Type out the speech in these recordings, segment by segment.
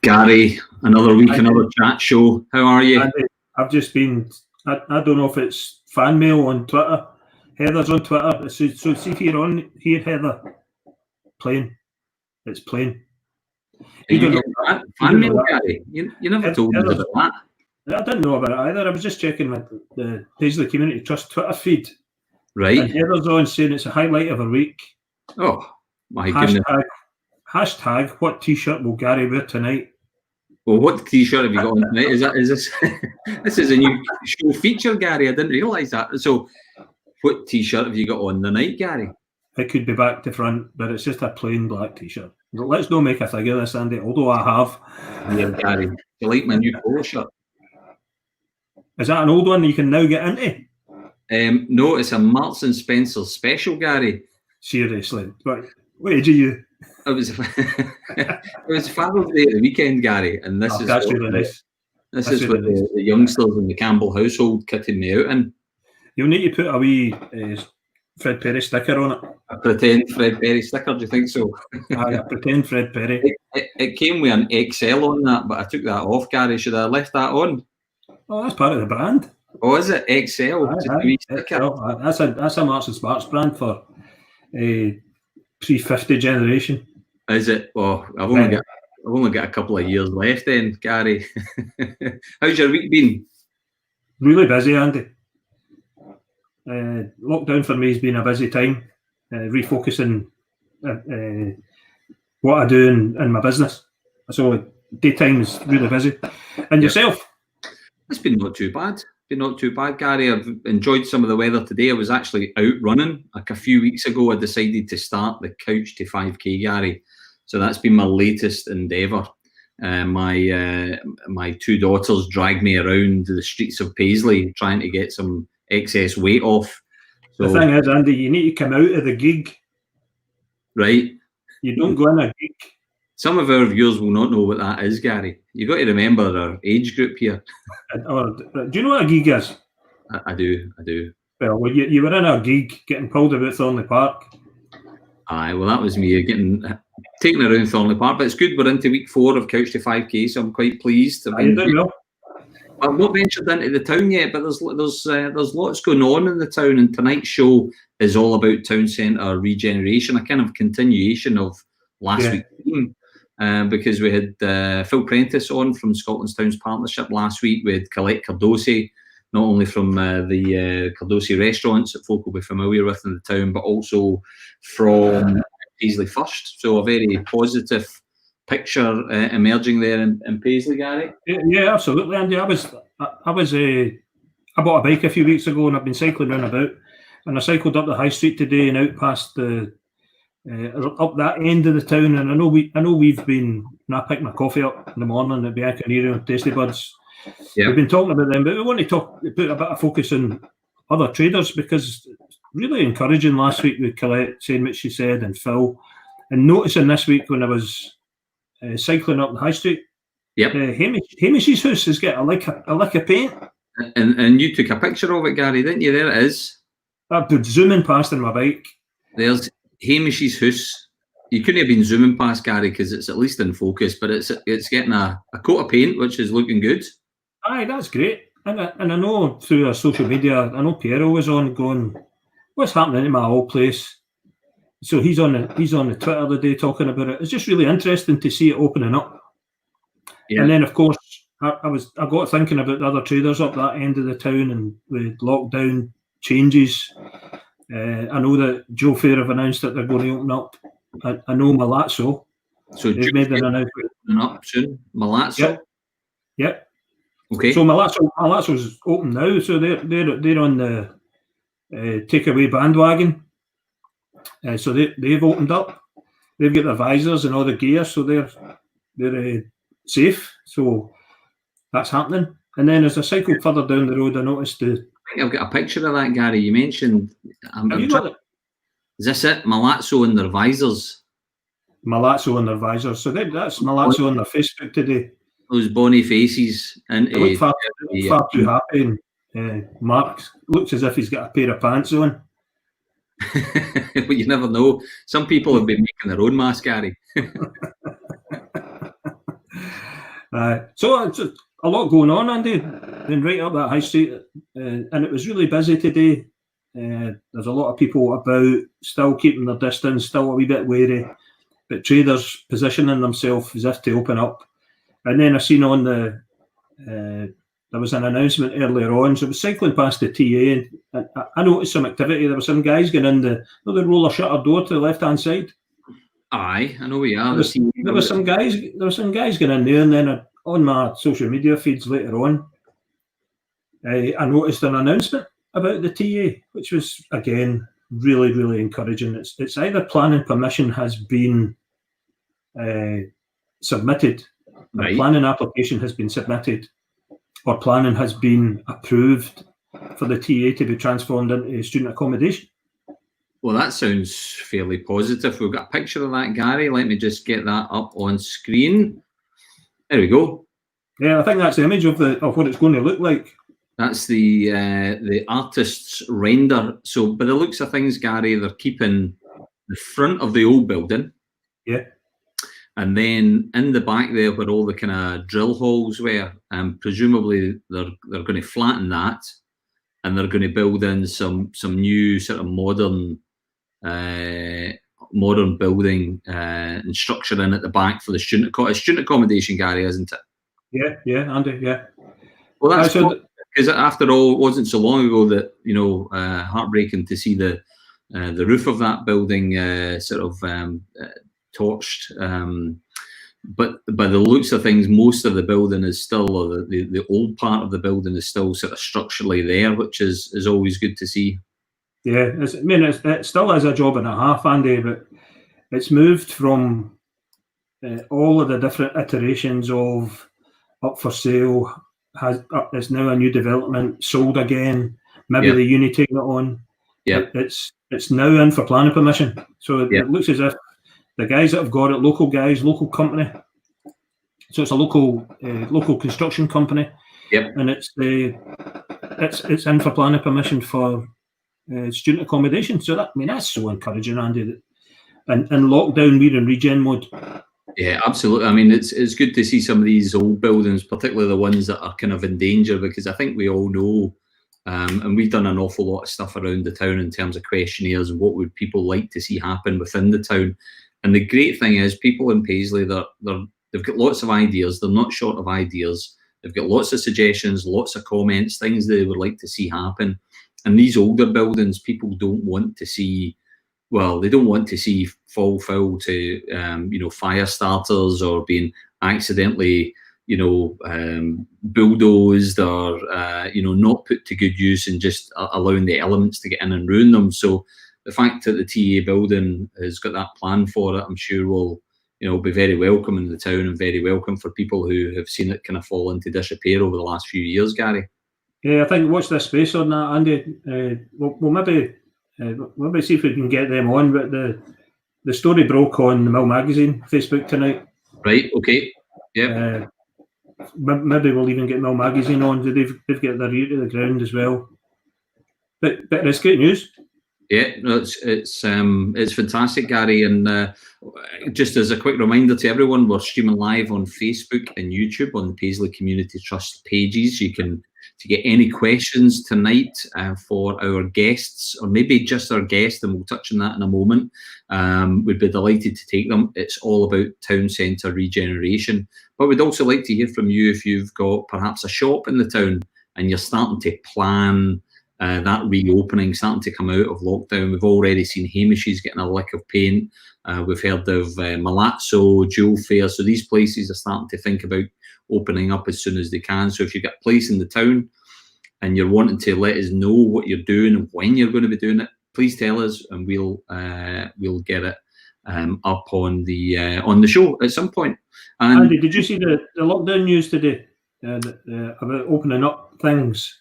Gary, another week, another chat show. How are you? I've just been, I don't know if it's fan mail on Twitter. Heather's on Twitter. So see if you're on here, Heather. Plain. It's plain. You don't know fan mail, Gary? You never told me about that. I didn't know about it either. I was just checking the Paisley Community Trust Twitter feed. Right. And Heather's on saying it's a highlight of her week. Oh, my goodness. Hashtag, what t-shirt will Gary wear tonight? Well, what t-shirt have you got on tonight? Is this this is a new show feature, Gary? I didn't realise that. So, what t-shirt have you got on tonight, Gary? It could be back to front, but it's just a plain black t-shirt. But let's not make a thing of this, Andy, although I have. Yeah, Gary. Do you like my new polo shirt? Is that an old one that you can now get into? No, it's a Marks and Spencer special, Gary. Seriously. But what age are you? It was Father's Day at the weekend, Gary, and this is that's really nice. This is what the youngsters in the Campbell household kitting me out in. You'll need to put a wee Fred Perry sticker on it. A pretend Fred Perry sticker, do you think so? A pretend Fred Perry. It came with an XL on that, but I took that off, Gary. Should I have left that on? Oh, that's part of the brand. Oh, is it? XL? That's a Marks and Sparks brand for pre-50 generation. Is it? Well, I've only got a couple of years left then, Gary. How's your week been? Really busy, Andy. Lockdown for me has been a busy time. Refocusing what I do in my business. So daytime is really busy. And yourself? It's been not too bad. Gary. I've enjoyed some of the weather today. I was actually out running. Like a few weeks ago, I decided to start the Couch to 5K, Gary. So that's been my latest endeavour. My two daughters dragged me around the streets of Paisley trying to get some excess weight off. So, the thing is, Andy, you need to come out of the gig. Right. You don't go in a gig. Some of our viewers will not know what that is, Gary. You've got to remember our age group here. Do you know what a gig is? I do. Well, you were in a gig getting pulled about Thornley Park. Aye, well, that was me getting taken around Thornley Park. But it's good. We're into week 4 of Couch to 5K, so I'm quite pleased. You did well. I've not ventured into the town yet, but there's lots going on in the town, and tonight's show is all about town centre regeneration, a kind of continuation of last week's theme. Because we had Phil Prentice on from Scotland's Towns Partnership last week. We had Colette Cardosi, not only from the Cardosi restaurants that folk will be familiar with in the town, but also from Paisley First. So a very positive picture emerging there in Paisley, Gary. Yeah, absolutely, Andy. I bought a bike a few weeks ago, and I've been cycling round about. And I cycled up the high street today and out past the up that end of the town, and I know we've been. I picked my coffee up in the morning at Bianconeri and Tasty Buds. Yeah. We've been talking about them, but we want to put a bit of focus on other traders, because really encouraging last week with Colette saying what she said, and Phil, and noticing this week when I was cycling up the high street. Yep. Hamish's house has got a lick of paint. And you took a picture of it, Gary, didn't you? There it is. I've been zooming past on my bike. There's Hamish's house. You couldn't have been zooming past, Gary, because it's at least in focus, but it's getting a coat of paint, which is looking good. Aye, that's great. And I know through our social media, I know Piero was on going, what's happening in my old place? So he's on the Twitter the day talking about it. It's just really interesting to see it opening up. Yeah. And then, of course, I got thinking about the other traders up that end of the town, and with lockdown changes. I know that Joe Fair have announced that they're going to open up. I know Malazzo. So they've made an announcement. Opening up soon. Malazzo. Yep. Okay. So Malazzo's open now. So they're on the takeaway bandwagon. So they've opened up. They've got their visors and all the gear, so they're safe. So that's happening. And then as I cycled further down the road, I noticed I think I've got a picture of that, Gary. You mentioned. Is this it? Malazzo and their visors. Malazzo and their visors. So that's Malazzo on their Facebook today. Those bonny faces. And they look far too happy. And Mark looks as if he's got a pair of pants on. But you never know. Some people have been making their own mask, Gary. So it's a lot going on, Andy, and right up that high street, and it was really busy today. There's a lot of people about, still keeping their distance, still a wee bit wary, but traders positioning themselves as if to open up. And then I seen on there was an announcement earlier on, so I was cycling past the TA, and I noticed some activity. There were some guys going in the roller shutter door to the left-hand side. Aye, I know we are. There were some guys going in there, and then on my social media feeds later on, I noticed an announcement about the TA, which was again really, really encouraging. It's either planning permission has been submitted, right. A planning application has been submitted, or planning has been approved for the TA to be transformed into student accommodation. Well, that sounds fairly positive. We've got a picture of that, Gary. Let me just get that up on screen. There we go. Yeah, I think that's the image of what it's going to look like. That's the artist's render. So by the looks of things, Gary, they're keeping the front of the old building. Yeah. And then in the back there, where all the kind of drill holes were, presumably they're going to flatten that, and they're going to build in some new sort of modern building and structure in at the back for the student accommodation, Gary, isn't it? Yeah, Andy, yeah. Well, that's because after all, it wasn't so long ago that heartbreaking to see the roof of that building torched. But by the looks of things, most of the building is still, or the old part of the building is still sort of structurally there, which is always good to see. Yeah, it still is a job and a half, Andy, but it's moved from all of the different iterations of up for sale, it's now a new development, sold again, maybe the uni taking it on. Yeah, it's now in for planning permission. So it looks as if the guys that have got it, local company. So it's a local construction company. Yep. And it's in for planning permission for student accommodation. So that's so encouraging, Andy. And lockdown, we're in regen mode. Yeah, absolutely. I mean, it's good to see some of these old buildings, particularly the ones that are kind of in danger, because I think we all know, and we've done an awful lot of stuff around the town in terms of questionnaires and what would people like to see happen within the town. And the great thing is, people in Paisley, they've got lots of ideas. They're not short of ideas. They've got lots of suggestions, lots of comments, things they would like to see happen. And these older buildings, people don't want to see. Well, they don't want to see fall foul to fire starters or being accidentally bulldozed or not put to good use and just allowing the elements to get in and ruin them. So the fact that the TA building has got that plan for it, I'm sure will be very welcome in the town and very welcome for people who have seen it kind of fall into disrepair over the last few years, Gary. Yeah, I think watch this space on that, Andy. We'll maybe see if we can get them on, but the story broke on the Mill Magazine Facebook tonight. Right, okay. Yeah. Maybe we'll even get Mill Magazine on. They've got their ear to the ground as well. But it's great news. Yeah, no, it's fantastic, Gary. And just as a quick reminder to everyone, we're streaming live on Facebook and YouTube on the Paisley Community Trust pages. You can to get any questions tonight for our guests, or maybe just our guest, and we'll touch on that in a moment. We'd be delighted to take them. It's all about town centre regeneration. But we'd also like to hear from you if you've got perhaps a shop in the town and you're starting to plan that reopening, starting to come out of lockdown. We've already seen Hamish's getting a lick of paint. We've heard of Malazzo, Jewel Fair. So these places are starting to think about opening up as soon as they can. So if you've got a place in the town and you're wanting to let us know what you're doing and when you're going to be doing it, please tell us, and we'll get it up on the show at some point. And Andy, did you see the lockdown news today about opening up things?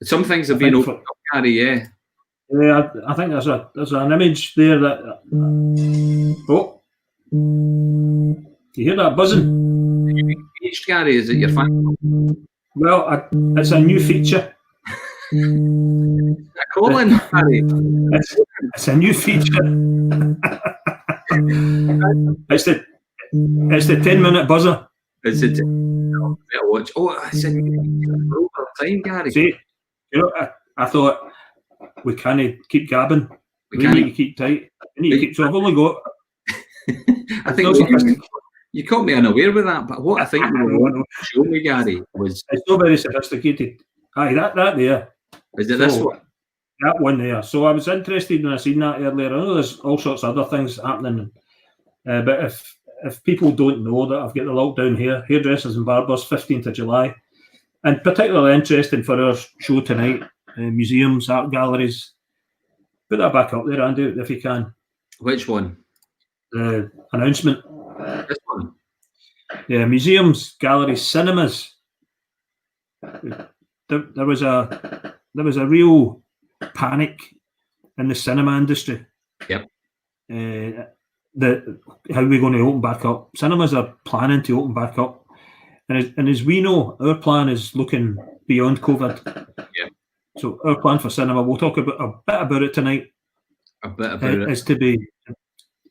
Some things have been opened up, Gary. Yeah. Yeah, I think there's an image there that. Oh, you hear that buzzing? Gary, is it your phone? Well, it's a new feature. Colin, Gary. It's a new feature. It's the 10-minute buzzer. Is it? better watch. Oh, I said we're over time, Gary. See, I thought we can't keep gabbing. We need to keep tight. So I've only got. I think you caught me unaware with that, but what I think you were showing me, Gary, was it's not very sophisticated. Aye, that there. Is it this one? That one there. So I was interested when I seen that earlier. I know there's all sorts of other things happening, but if people don't know that I've got the lockdown here, hairdressers and barbers, 15th of July, and particularly interesting for our show tonight, museums, art galleries. Put that back up there, Andy, if you can. Which one? The announcement. This one? Yeah, museums, galleries, cinemas. There was a real panic in the cinema industry. Yep. How are we going to open back up? Cinemas are planning to open back up, and as we know, our plan is looking beyond COVID. Yeah. So our plan for cinema, we'll talk a bit about it tonight. A bit about it is to be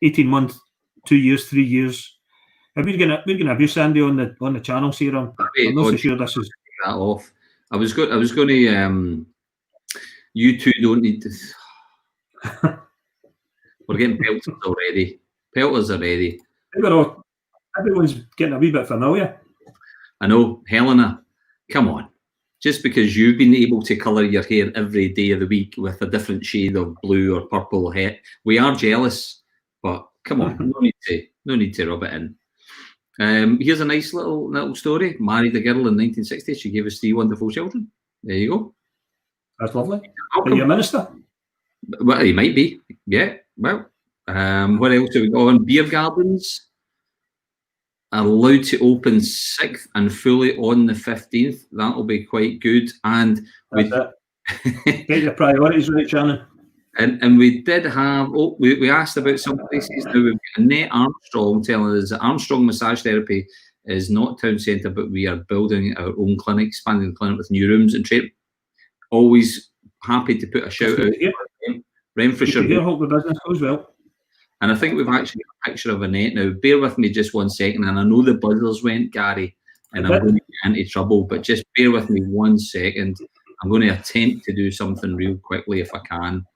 18 months, 2 years, 3 years. We're gonna have you, Sandy, on the channels here. I'm not so sure this is that off. I was going to. You two don't need to. We're getting pelters already. Pelters already. Everyone's getting a wee bit familiar. I know, Helena. Come on. Just because you've been able to colour your hair every day of the week with a different shade of blue or purple hair, we are jealous. But come on, no need to rub it in. Here's a nice little story. Married a girl in 1960. She gave us 3 wonderful children. There you go. That's lovely. Are you a minister? Well, he might be. Yeah. Well, what else have we got on? Beer gardens are allowed to open 6th and fully on the 15th. That'll be quite good. And get your priorities right, Shannon. And we did have, we asked about some places. Now we've got Annette Armstrong telling us that Armstrong Massage Therapy is not town centre, but we are building our own clinic, expanding the clinic with new rooms and trade. Always happy to put a shout out. Renfrewshire. Hope the business goes well. And I think we've actually got a picture of Annette now. Bear with me just 1 second, and I know the buzzers went, Gary, and I'm going to get into trouble, but just bear with me 1 second. I'm going to attempt to do something real quickly if I can.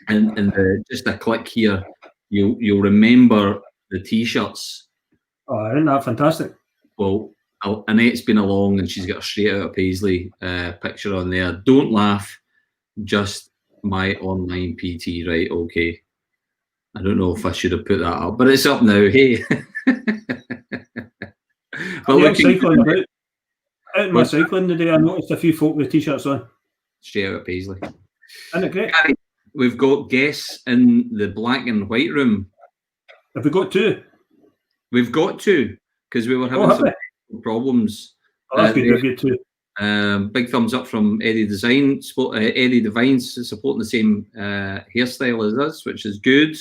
And just a click here, you'll remember the T-shirts. Oh, isn't that fantastic? Well, Annette's been along and she's got a straight out of Paisley picture on there. Don't laugh, just my online PT, right? Okay. I don't know if I should have put that up, but it's up now. Hey. But cycling out my cycling today, I noticed a few folk with T-shirts on. Straight out of Paisley. Isn't it great? Gary, we've got guests in the black and white room. Have we got 2? We've got 2 because we were having some problems. Oh, that's good. 2. Big thumbs up from Eddie Devine supporting the same hairstyle as us, which is good.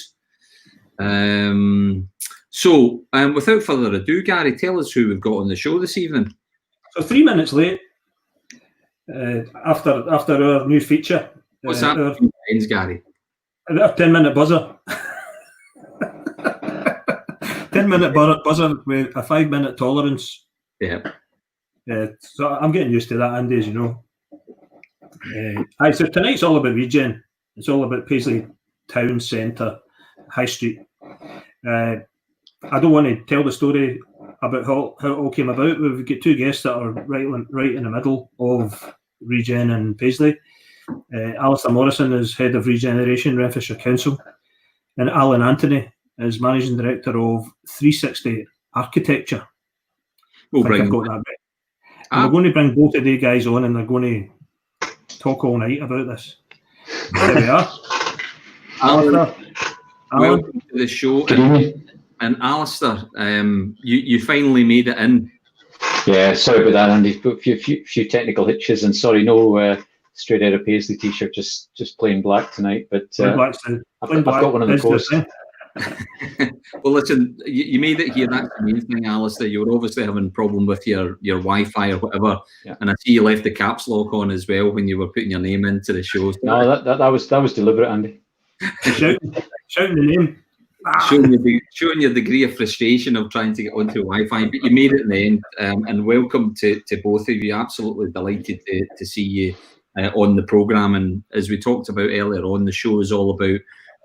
So without further ado, Gary, tell us who we've got on the show this evening. So 3 minutes late, after our new feature. What's that? Gary? A 10-minute buzzer. 10-minute buzzer with a 5-minute tolerance. Yeah. So I'm getting used to that, Andy, as you know. So tonight's all about regen. It's all about Paisley Town Centre, High Street. I don't want to tell the story about how it all came about. We've got 2 guests that are right in the middle of regen in Paisley. Alistair Morrison is Head of Regeneration, Renfrewshire Council, and Alan Anthony is Managing Director of 360 Architecture. I've got that right. We're going to bring both of the guys on and they're going to talk all night about this. There we are. Alan, welcome to the show. And Alistair, you finally made it in. Yeah, sorry about that, Andy. A few technical hitches, and sorry, no straight out of Paisley t-shirt, just plain black tonight. But I've got one of the posts. Well, listen, you made it here. That's the main thing, Alistair. You were obviously having a problem with your Wi-Fi or whatever, and I see you left the caps lock on as well when you were putting your name into the show. No, that was deliberate, Andy. Shouting the name. showing your degree of frustration of trying to get onto Wi-Fi, but you made it in the end. And welcome to both of you. Absolutely delighted to see you on the programme. And as we talked about earlier on, the show is all about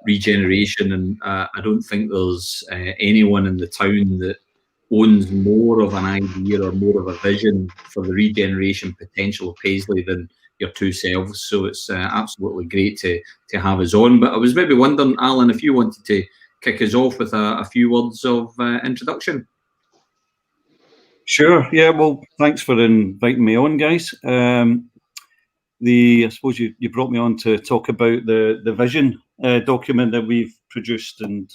regeneration, and I don't think there's anyone in the town that owns more of an idea or more of a vision for the regeneration potential of Paisley than your two selves. So it's absolutely great to have us on. But I was maybe wondering, Alan, if you wanted to kick us off with a few words of introduction. Sure. Yeah. Well, thanks for inviting me on, guys. I suppose you brought me on to talk about the vision document that we've produced and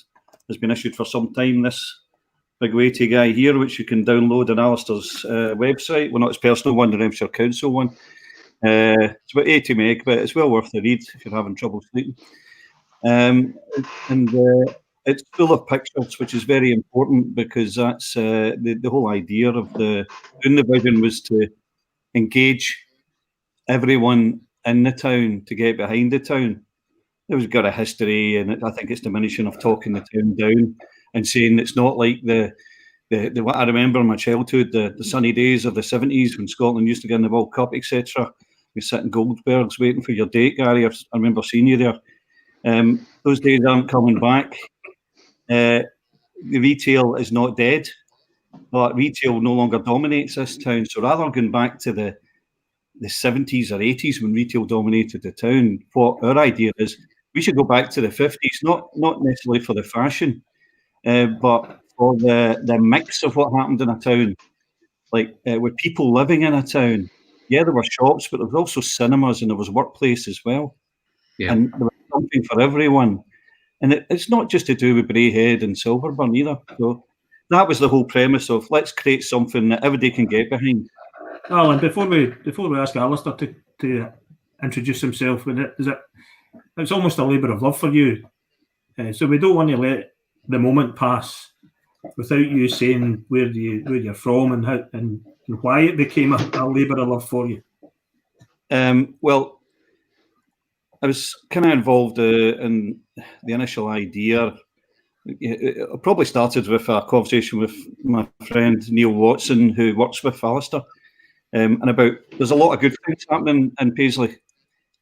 has been issued for some time. This big weighty guy here, which you can download on Alistair's website. Well, not his personal one, the Hampshire Council one. It's about 80 meg, but it's well worth the read if you're having trouble sleeping. It's full of pictures, which is very important because that's the whole idea of doing the vision was to engage everyone in the town to get behind the town. It's got a history, and I think it's diminishing of talking the town down and saying it's not like the what I remember in my childhood, the sunny days of the 70s when Scotland used to get in the World Cup, etc. You sit in Goldberg's waiting for your date, Gary. I remember seeing you there. Those days aren't coming back. The retail is not dead, but retail no longer dominates this town. So rather than going back to the 70s or 80s when retail dominated the town, what our idea is, we should go back to the 50s, not necessarily for the fashion, but for the mix of what happened in a town, like with people living in a town. Yeah, there were shops, but there was also cinemas and there was workplace as well. Yeah. And there was something for everyone. And it's not just to do with Braehead and Silverburn either. So that was the whole premise of let's create something that everybody can get behind. Alan, before we ask Alistair to introduce himself, it's almost a labour of love for you. So we don't want to let the moment pass without you saying where you're from and how and why it became a labour of love for you. Well, I was kind of involved in the initial idea. It probably started with a conversation with my friend Neil Watson, who works with Alistair, and there's a lot of good things happening in Paisley.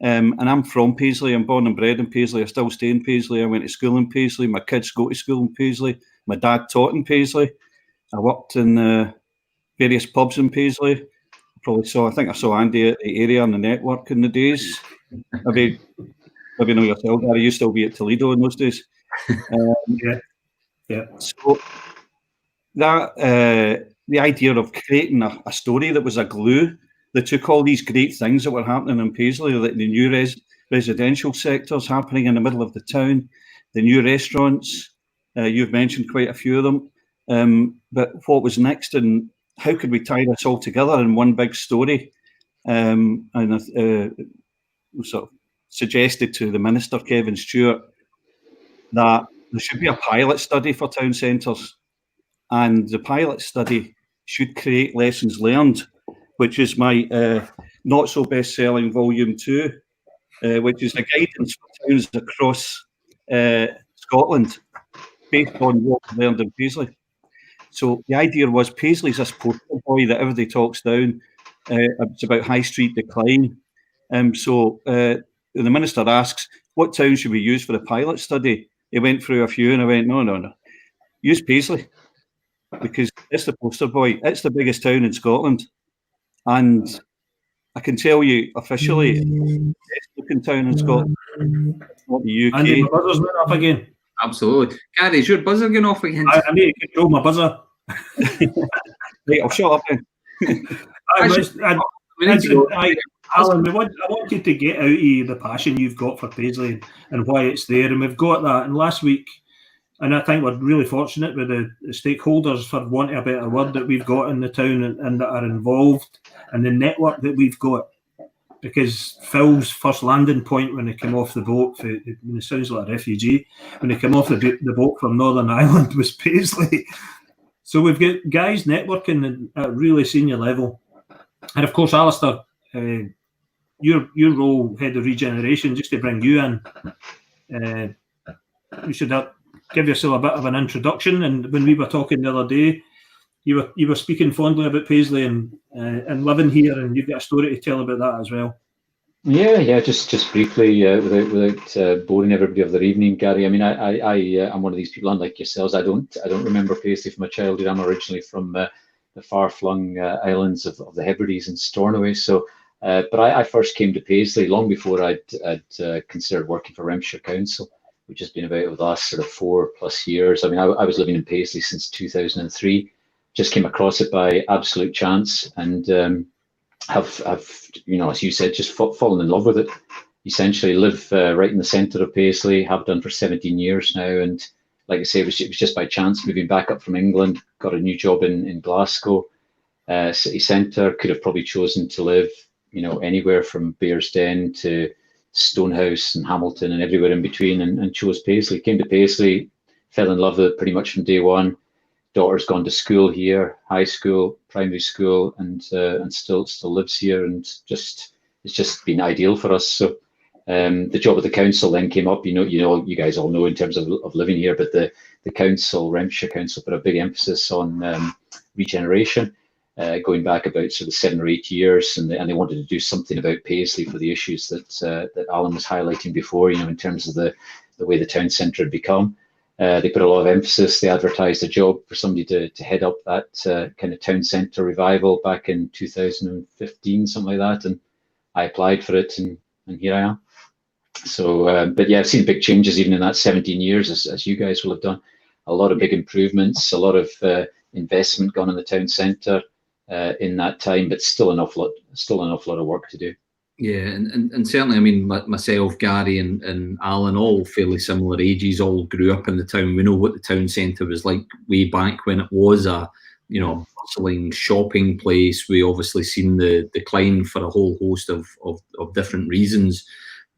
And I'm from Paisley. I'm born and bred in Paisley. I still stay in Paisley. I went to school in Paisley. My kids go to school in Paisley. My dad taught in Paisley. I worked in various pubs in Paisley. I think I saw Andy at the area on the network in the days. Maybe know yourself, Gary. You still be at Toledo in those days. Yeah. So that the idea of creating a story that was a glue that took all these great things that were happening in Paisley, like the new residential sectors happening in the middle of the town, the new restaurants. You've mentioned quite a few of them. But what was next, and how could we tie this all together in one big story? And sort of suggested to the Minister, Kevin Stewart, that there should be a pilot study for town centres, and the pilot study should create lessons learned, which is my not so best-selling volume 2, which is a guidance for towns across Scotland based on what we learned in Paisley. So the idea was Paisley's this poster boy that everybody talks down. It's about high street decline. So the Minister asks, what town should we use for the pilot study? He went through a few and I went, no. Use Paisley, because it's the poster boy. It's the biggest town in Scotland. And I can tell you officially, it's the best looking town in Scotland, not the UK. Andy, my buzzer's went off again. Absolutely. Gary, is your buzzer going off again? I need to control my buzzer. Right, I'll shut up then. Alan, I wanted to get out of you the passion you've got for Paisley and why it's there, and we've got that. And last week, and I think we're really fortunate with the stakeholders, for wanting a better word, that we've got in the town and that are involved, and the network that we've got. Because Phil's first landing point when he came off the boat, it sounds like a refugee, when he came off the boat from Northern Ireland was Paisley. So we've got guys networking at a really senior level. And of course, Alistair, your role, head of regeneration, just to bring you in, we should give yourself a bit of an introduction. And when we were talking the other day, you were speaking fondly about Paisley and living here, and you've got a story to tell about that as well. Yeah. Just briefly, without boring everybody of their evening, Gary. I mean, I'm one of these people, unlike yourselves. I don't remember Paisley from my childhood. I'm originally from the far-flung islands of the Hebrides and Stornoway. So, but I first came to Paisley long before I'd considered working for Renfrewshire Council, which has been about over the last sort of 4+ years. I mean, I was living in Paisley since 2003. Just came across it by absolute chance, and have as you said, just fallen in love with it. Essentially, live right in the centre of Paisley. Have done for 17 years now, and like I say, it was just by chance moving back up from England. Got a new job in Glasgow city centre. Could have probably chosen to live, anywhere from Bearsden to Stonehouse and Hamilton and everywhere in between, and chose Paisley. Came to Paisley, fell in love with it pretty much from day one. Daughter's gone to school here, high school, primary school, and still lives here, and it's just been ideal for us. So the job at the council then came up. You guys all know in terms of living here, but the council, Renfrewshire Council, put a big emphasis on regeneration, going back about sort of 7 or 8 years, and they wanted to do something about Paisley for the issues that Alan was highlighting before. In terms of the way the town centre had become. They put a lot of emphasis. They advertised a job for somebody to head up that kind of town centre revival back in 2015, something like that. And I applied for it, and here I am. So, but yeah, I've seen big changes even in that 17 years, as you guys will have done. A lot of big improvements, a lot of investment gone in the town centre in that time, but still an awful lot of work to do. Yeah, and certainly, I mean, myself, Gary, and Alan, all fairly similar ages, all grew up in the town. We know what the town centre was like way back when it was a, bustling shopping place. We obviously seen the decline for a whole host of different reasons.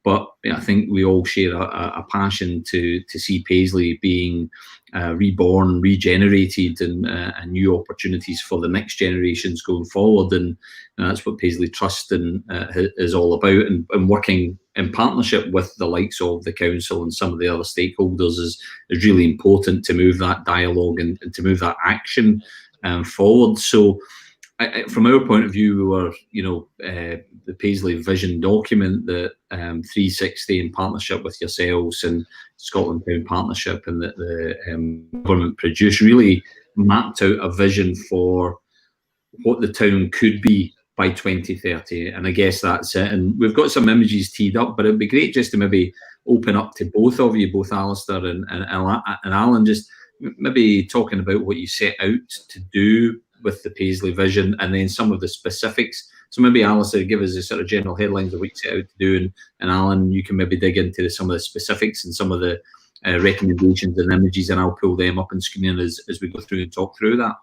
But I think we all share a passion to see Paisley being reborn, regenerated, and new opportunities for the next generations going forward. And that's what Paisley Trust is all about. And working in partnership with the likes of the council and some of the other stakeholders is really important to move that dialogue and to move that action forward. So, from our point of view, we were, the Paisley Vision document that 360 in partnership with yourselves and Scotland Town Partnership and the government produced really mapped out a vision for what the town could be by 2030. And I guess that's it. And we've got some images teed up, but it'd be great just to maybe open up to both of you, both Alistair and Alan, just maybe talking about what you set out to do with the Paisley vision, and then some of the specifics. So maybe Alistair, give us the sort of general headlines of what you set out to do, and Alan, you can maybe dig into some of the specifics and some of the recommendations and images, and I'll pull them up on screen as we go through and talk through that.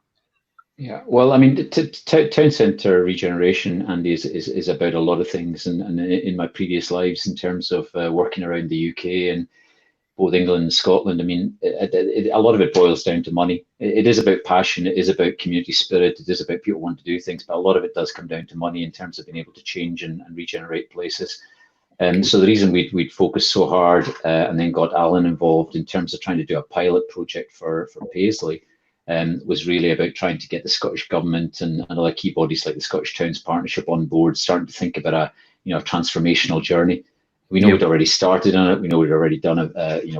Yeah, well, I mean, town centre regeneration, Andy, is about a lot of things, and in my previous lives, in terms of working around the UK and both England and Scotland, I mean, a lot of it boils down to money. It is about passion. It is about community spirit. It is about people wanting to do things, but a lot of it does come down to money in terms of being able to change and regenerate places. So the reason we'd focused so hard and then got Alan involved in terms of trying to do a pilot project for Paisley was really about trying to get the Scottish Government and other key bodies like the Scottish Towns Partnership on board, starting to think about a transformational journey. We know we'd already started on it. We know we'd already done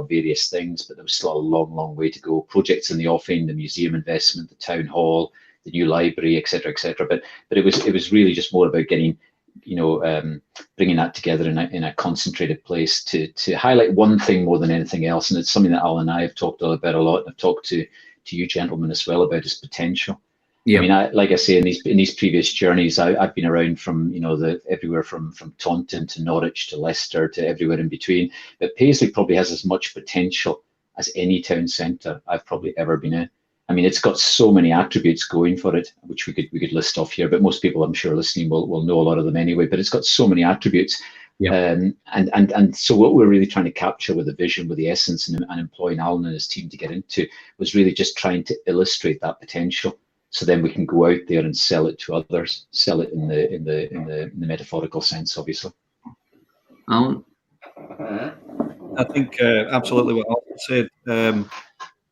various things, but there was still a long way to go. Projects in the offing, the museum investment, the town hall, the new library, etc., etc. But it was really just more about getting, bringing that together in a concentrated place to highlight one thing more than anything else. And it's something that Alan and I have talked about a lot. And I've talked to you gentlemen as well about is potential. Yeah. I mean, like I say, in these previous journeys, I've been around from everywhere from Taunton to Norwich to Leicester to everywhere in between. But Paisley probably has as much potential as any town centre I've probably ever been in. I mean, it's got so many attributes going for it, which we could list off here. But most people, I'm sure, listening will know a lot of them anyway. But it's got so many attributes. Yeah. And so what we're really trying to capture with the vision, with the essence, and employing Alan and his team to get into was really just trying to illustrate that potential. So then we can go out there and sell it to others, sell it in the metaphorical sense, obviously. Alan? I think absolutely what Alfred said.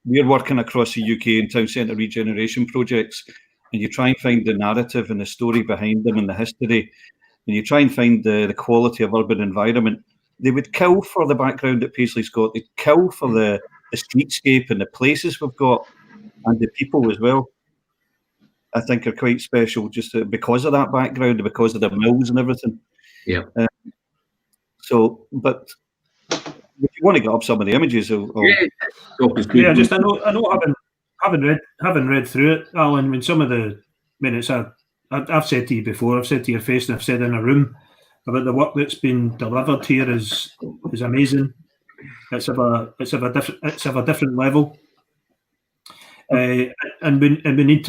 We're working across the UK in town centre regeneration projects, and you try and find the narrative and the story behind them and the history, and you try and find the quality of urban environment. They would kill for the background that Paisley's got. They'd kill for the streetscape and the places we've got, and the people as well. I think are quite special just because of that background, because of the mills and everything. Yeah. But if you want to get up some of the images, I know, having read through it, Alan. I mean, some of the minutes I've said to you before, I've said to your face, and I've said in a room about the work that's been delivered here is amazing. It's of a different level, and we need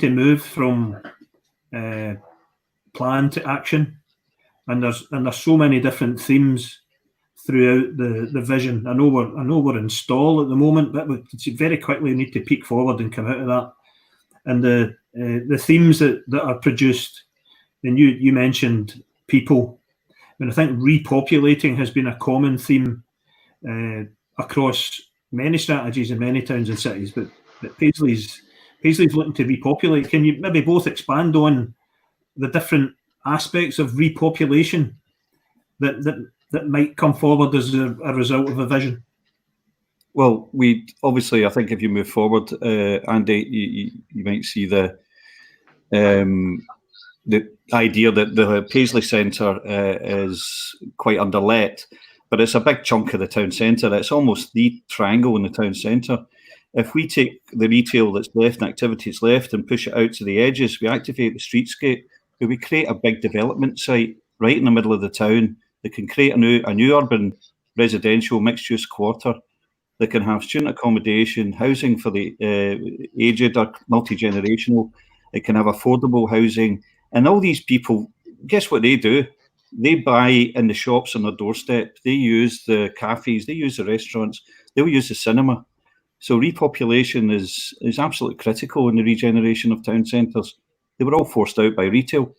to move from plan to action. And there's so many different themes throughout the vision. I know we're in stall at the moment, but we very quickly need to peek forward and come out of that. And the themes that are produced, and you mentioned people. I mean, I think repopulating has been a common theme across many strategies in many towns and cities, but Paisley's looking to repopulate. Can you maybe both expand on the different aspects of repopulation that might come forward as a result of a vision? Well, I think if you move forward, Andy, you might see the idea that the Paisley Centre is quite underlet, but it's a big chunk of the town centre. It's almost the triangle in the town centre. If we take the retail that's left and activities left and push it out to the edges, we activate the streetscape. We create a big development site right in the middle of the town that can create a new urban residential mixed-use quarter that can have student accommodation, housing for the aged or multi-generational. It can have affordable housing. And all these people, guess what they do? They buy in the shops on their doorstep. They use the cafes. They use the restaurants. They'll use the cinema. So repopulation is absolutely critical in the regeneration of town centres. They were all forced out by retail.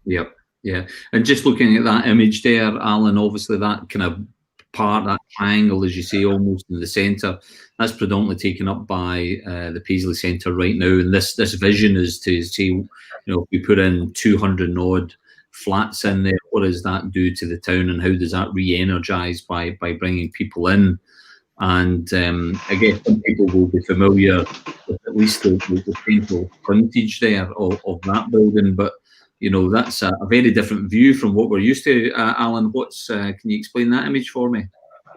Yep, yeah. And just looking at that image there, Alan, obviously that kind of part, that triangle, as you say, almost in the centre, that's predominantly taken up by the Paisley Centre right now. And this vision is to see, if we put in 200 odd flats in there, what does that do to the town, and how does that re-energise by bringing people in? And I guess some people will be familiar with at least the central frontage there of that building, but that's a very different view from what we're used to. Alan, can you explain that image for me?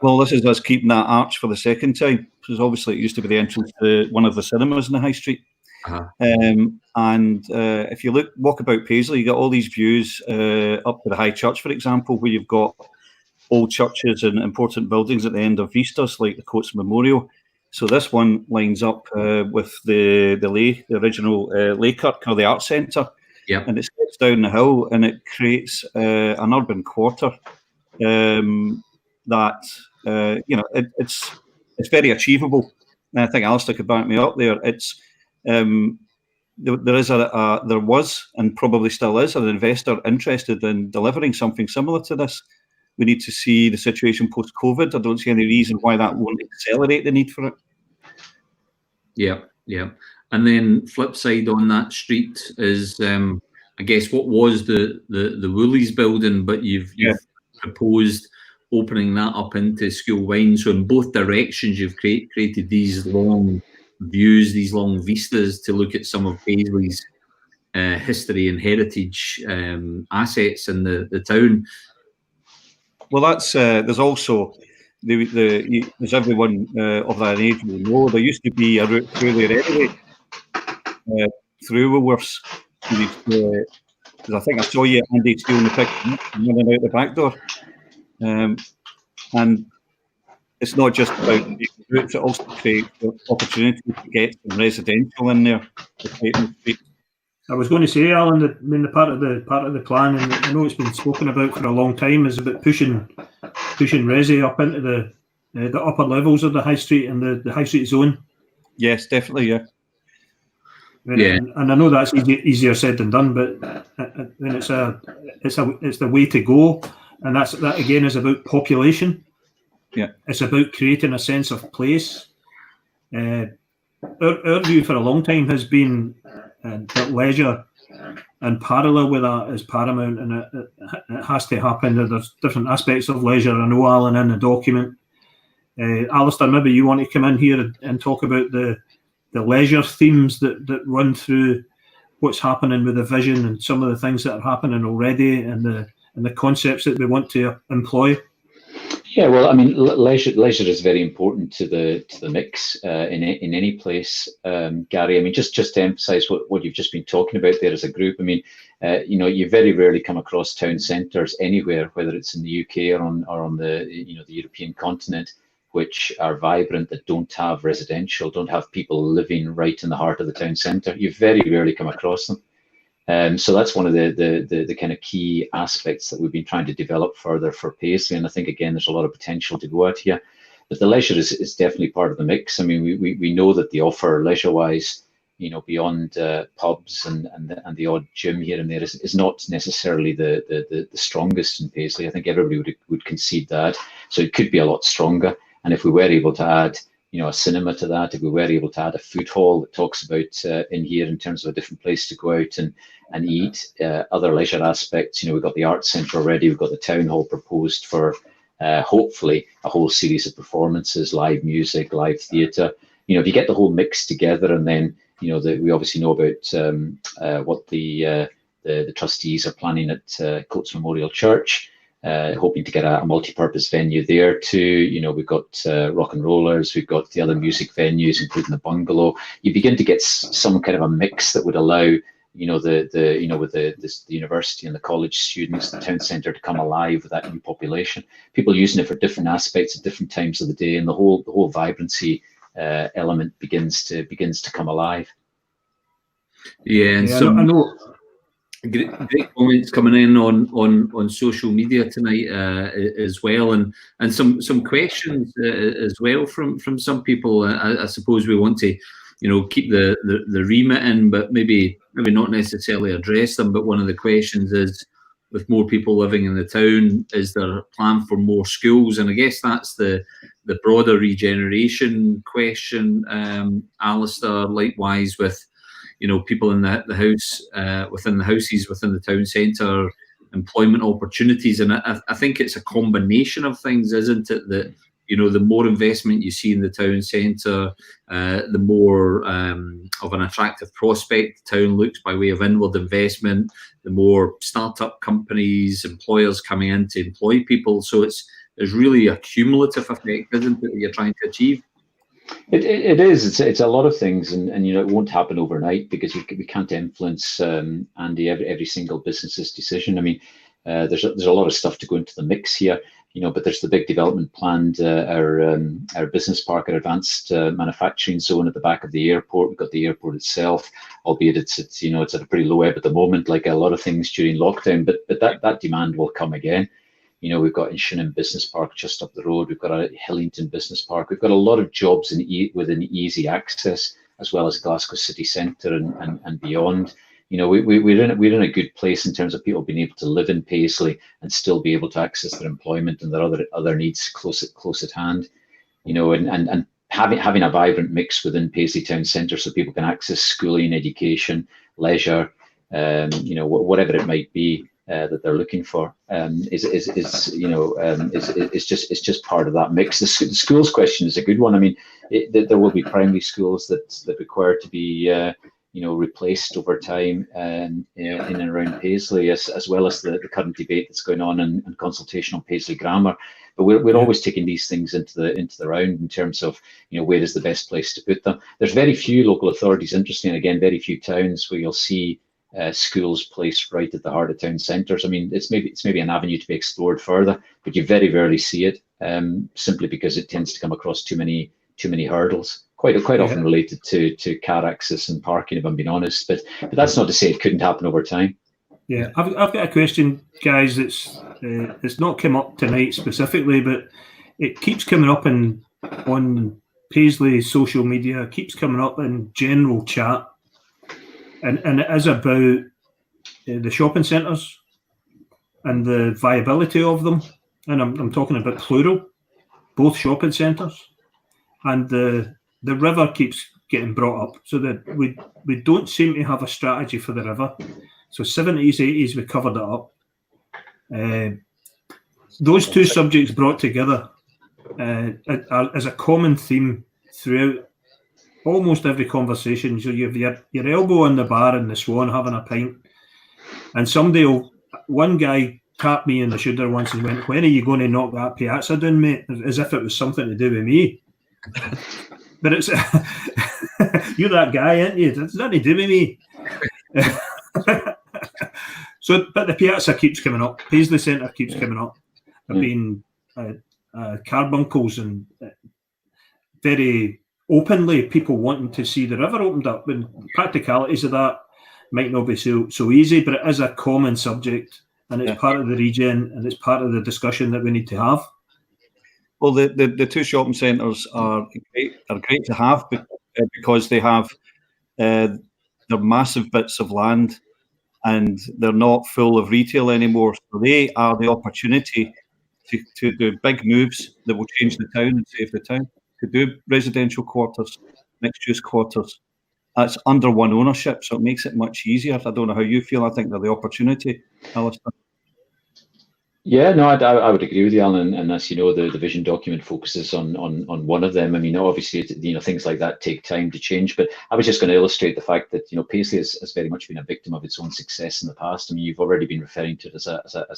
Well, this is us keeping that arch for the second time, because obviously it used to be the entrance to one of the cinemas in the high street. Uh-huh. And if you walk about Paisley, you got all these views up to the High Church, for example, where you've got old churches and important buildings at the end of vistas, like the Coates Memorial. So this one lines up with the original Laykirk, or the Arts Centre. Yep. And it steps down the hill, and it creates an urban quarter that it's very achievable. And I think Alistair could back me up there. It's there was and probably still is an investor interested in delivering something similar to this. We need to see the situation post-COVID. I don't see any reason why that won't accelerate the need for it. Yeah. And then flip side on that street is, I guess, what was the Woolies building, but you've proposed opening that up into School Wine. So in both directions, you've created these long views, these long vistas to look at some of Paisley's history and heritage assets in the town. Well, that's there's also as everyone of that age will know, there used to be a route through there anyway, through Woolworths. Because I think I saw you, Andy, stealing the picture and running out the back door. And it's not just about the routes; it also creates the opportunity to get some residential in there. I was going to say, Alan, that the part of the plan, and I know it's been spoken about for a long time, is about pushing resi up into the upper levels of the high street and the high street zone. Yes, definitely, yeah. And I know that's easier said than done, but it's the way to go. and that again is about population. Yeah, it's about creating a sense of place. Our view for a long time has been that leisure and parallel with that is paramount, and it has to happen. There's different aspects of leisure. I know, Alan, in the document. Alistair, maybe you want to come in here and talk about the leisure themes that run through what's happening with the vision and some of the things that are happening already, and the concepts that we want to employ. Yeah, well, I mean, leisure is very important to the mix in any place, Gary. I mean, just to emphasise what you've just been talking about there as a group. I mean, you very rarely come across town centres anywhere, whether it's in the UK or on the the European continent, which are vibrant, that don't have residential, don't have people living right in the heart of the town centre. You very rarely come across them. So that's one of the kind of key aspects that we've been trying to develop further for Paisley, and I think again there's a lot of potential to go out here. But the leisure is definitely part of the mix. I mean, we know that the offer leisure-wise, beyond pubs and the odd gym here and there is not necessarily the strongest in Paisley. I think everybody would concede that. So it could be a lot stronger. And if we were able to add a cinema to that, if we were able to add a food hall that talks about in here in terms of a different place to go out and eat, other leisure aspects, we've got the arts centre already, we've got the town hall proposed for hopefully a whole series of performances, live music, live theatre. If you get the whole mix together, and then we obviously know about what the trustees are planning at Coates Memorial Church. Hoping to get a multi-purpose venue there too. We've got rock and rollers, we've got the other music venues, including the bungalow. You begin to get some kind of a mix that would allow, with the university and the college students, the town centre to come alive with that new population. People using it for different aspects at different times of the day, and the whole vibrancy element begins to come alive. Yeah, and I know. Great comments coming in on social media tonight as well, and some questions as well from some people. I suppose we want to keep the remit in, but maybe not necessarily address them. But one of the questions is, with more people living in the town, is there a plan for more schools? And I guess that's the broader regeneration question, Alistair. Likewise with people in the house, within the houses, within the town centre, employment opportunities. And I think it's a combination of things, isn't it? That, the more investment you see in the town centre, the more of an attractive prospect the town looks by way of inward investment, the more start-up companies, employers coming in to employ people. So there's really a cumulative effect, isn't it, that you're trying to achieve? It is. It's a lot of things, and it won't happen overnight, because we can't influence Andy every single business's decision. I mean, there's a lot of stuff to go into the mix here, but there's the big development planned, our business park, our advanced manufacturing zone at the back of the airport. We've got the airport itself, albeit it's at a pretty low ebb at the moment, like a lot of things during lockdown. But that demand will come again. We've got Shinnon Business Park just up the road. We've got a Hillington Business Park. We've got a lot of jobs within easy access, as well as Glasgow City Centre and beyond. We're in a good place in terms of people being able to live in Paisley and still be able to access their employment and their other needs close at hand. And having a vibrant mix within Paisley Town Centre, so people can access schooling, education, leisure, whatever it might be. That they're looking for is just part of that mix. The schools question is a good one. I mean, there will be primary schools that require to be replaced over time in and around Paisley, as well as the current debate that's going on and consultation on Paisley Grammar. But we're always taking these things into the round in terms of where is the best place to put them. There's very few local authorities, interesting again, very few towns where you'll see schools placed right at the heart of town centres. I mean, it's maybe an avenue to be explored further, but you very rarely see it, simply because it tends to come across too many hurdles, quite often related to car access and parking, if I'm being honest. But that's not to say it couldn't happen over time. Yeah, I've got a question, guys. It's not come up tonight specifically, but it keeps coming up on Paisley social media. It keeps coming up in general chat. And it is about the shopping centres. and the viability of them. And I'm talking about plural, both shopping centres. And the river keeps getting brought up, so that we don't seem to have a strategy for the river. So 70s, 80s, we covered it up. Those two subjects brought together as a common theme throughout almost every conversation. So you have your elbow in the bar in the Swan having a pint, and one guy tapped me in the shoulder once and went, "When are you going to knock that piazza down, mate?" As if it was something to do with me. But it's you're that guy, aren't you? It's nothing to do with me. But the piazza keeps coming up. Paisley Centre keeps coming up. There have been carbuncles and very openly people wanting to see the river opened up. And practicalities of that might not be so easy, but it is a common subject, and it's part of the regen, and it's part of the discussion that we need to have. Well, the two shopping centres are great to have because they have they're massive bits of land, and they're not full of retail anymore. So they are the opportunity to do big moves that will change the town and save the town. To do residential quarters, mixed-use quarters, that's under one ownership, so it makes it much easier. I don't know how you feel. I think they're the opportunity, Alistair. Yeah, no, I would agree with you, Alan. And as you know, the vision document focuses on one of them. I mean, obviously, things like that take time to change. But I was just going to illustrate the fact that Paisley has very much been a victim of its own success in the past. I mean, you've already been referring to it as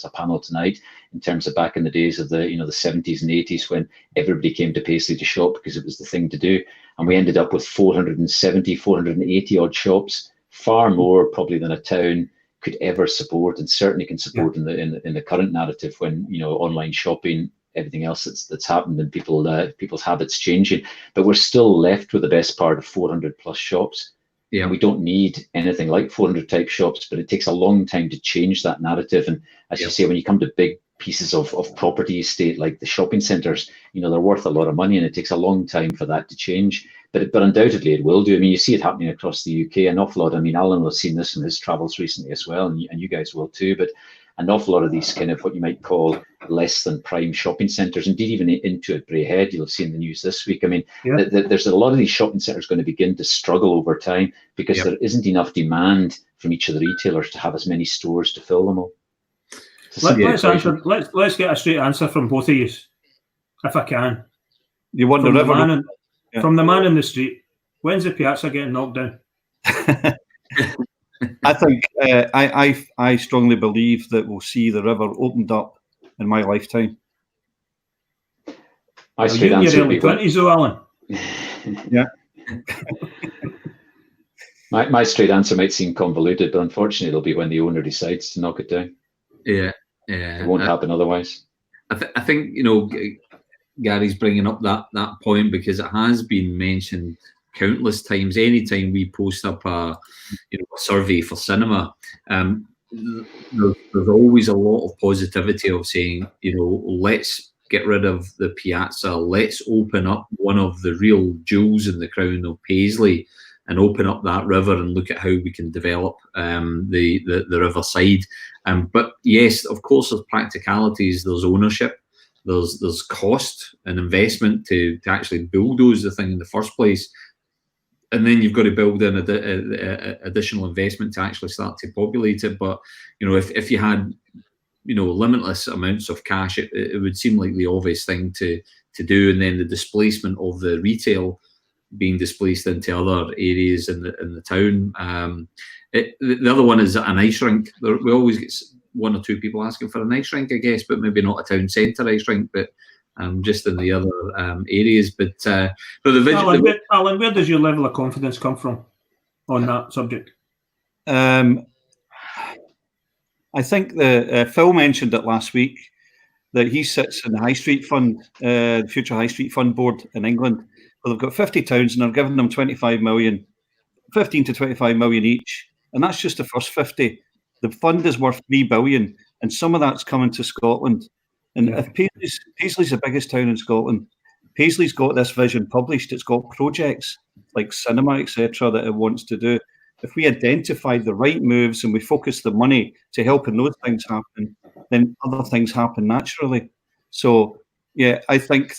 a panel tonight in terms of back in the days of the 70s and 80s when everybody came to Paisley to shop because it was the thing to do, and we ended up with 470, 480 odd shops, far more probably than a town could ever support, and certainly can support in the current narrative when online shopping, everything else that's happened, and people's habits changing. But we're still left with the best part of 400 plus shops. Yeah, we don't need anything like 400 type shops, but it takes a long time to change that narrative. And as you say, when you come to big pieces of property estate like the shopping centres, they're worth a lot of money, and it takes a long time for that to change. But undoubtedly it will do. I mean, you see it happening across the UK an awful lot. I mean, Alan will have seen this in his travels recently as well, and you guys will too. But an awful lot of these kind of what you might call less than prime shopping centres, indeed even into it Braehead, you'll have seen the news this week. I mean, there's a lot of these shopping centres going to begin to struggle over time because there isn't enough demand from each of the retailers to have as many stores to fill them all. Let's get a straight answer from both of you, if I can. You want from the river? From the man in the street, when's the piazza getting knocked down? I think I strongly believe that we'll see the river opened up in my lifetime. You're in your early 20s, though, Alan. Yeah. My straight answer might seem convoluted, but unfortunately, it'll be when the owner decides to knock it down. Yeah. It won't happen otherwise. I think Gary's bringing up that point because it has been mentioned countless times. Anytime we post up a survey for cinema, there's always a lot of positivity of saying, let's get rid of the piazza, let's open up one of the real jewels in the crown of Paisley and open up that river and look at how we can develop the riverside. But yes, of course, there's practicalities, there's ownership, there's cost and investment to actually bulldoze the thing in the first place. And then you've got to build in additional investment to actually start to populate it. But, if you had, limitless amounts of cash, it would seem like the obvious thing to do. And then the displacement of the retail being displaced into other areas in the town. The other one is an ice rink. We always get one or two people asking for an ice rink, I guess, but maybe not a town centre ice rink, but just in the other areas. But the vision. Alan, where does your level of confidence come from on that subject? I think Phil mentioned it last week that he sits in the High Street Fund, the Future High Street Fund Board in England. Well, they've got 50 towns and they're giving them 25 million, 15 to 25 million each, and that's just the first 50. The fund is worth 3 billion, and some of that's coming to Scotland. And if Paisley's the biggest town in Scotland, Paisley's got this vision published. It's got projects like cinema, etc., that it wants to do. If we identify the right moves and we focus the money to helping those things happen, then other things happen naturally. So yeah, I think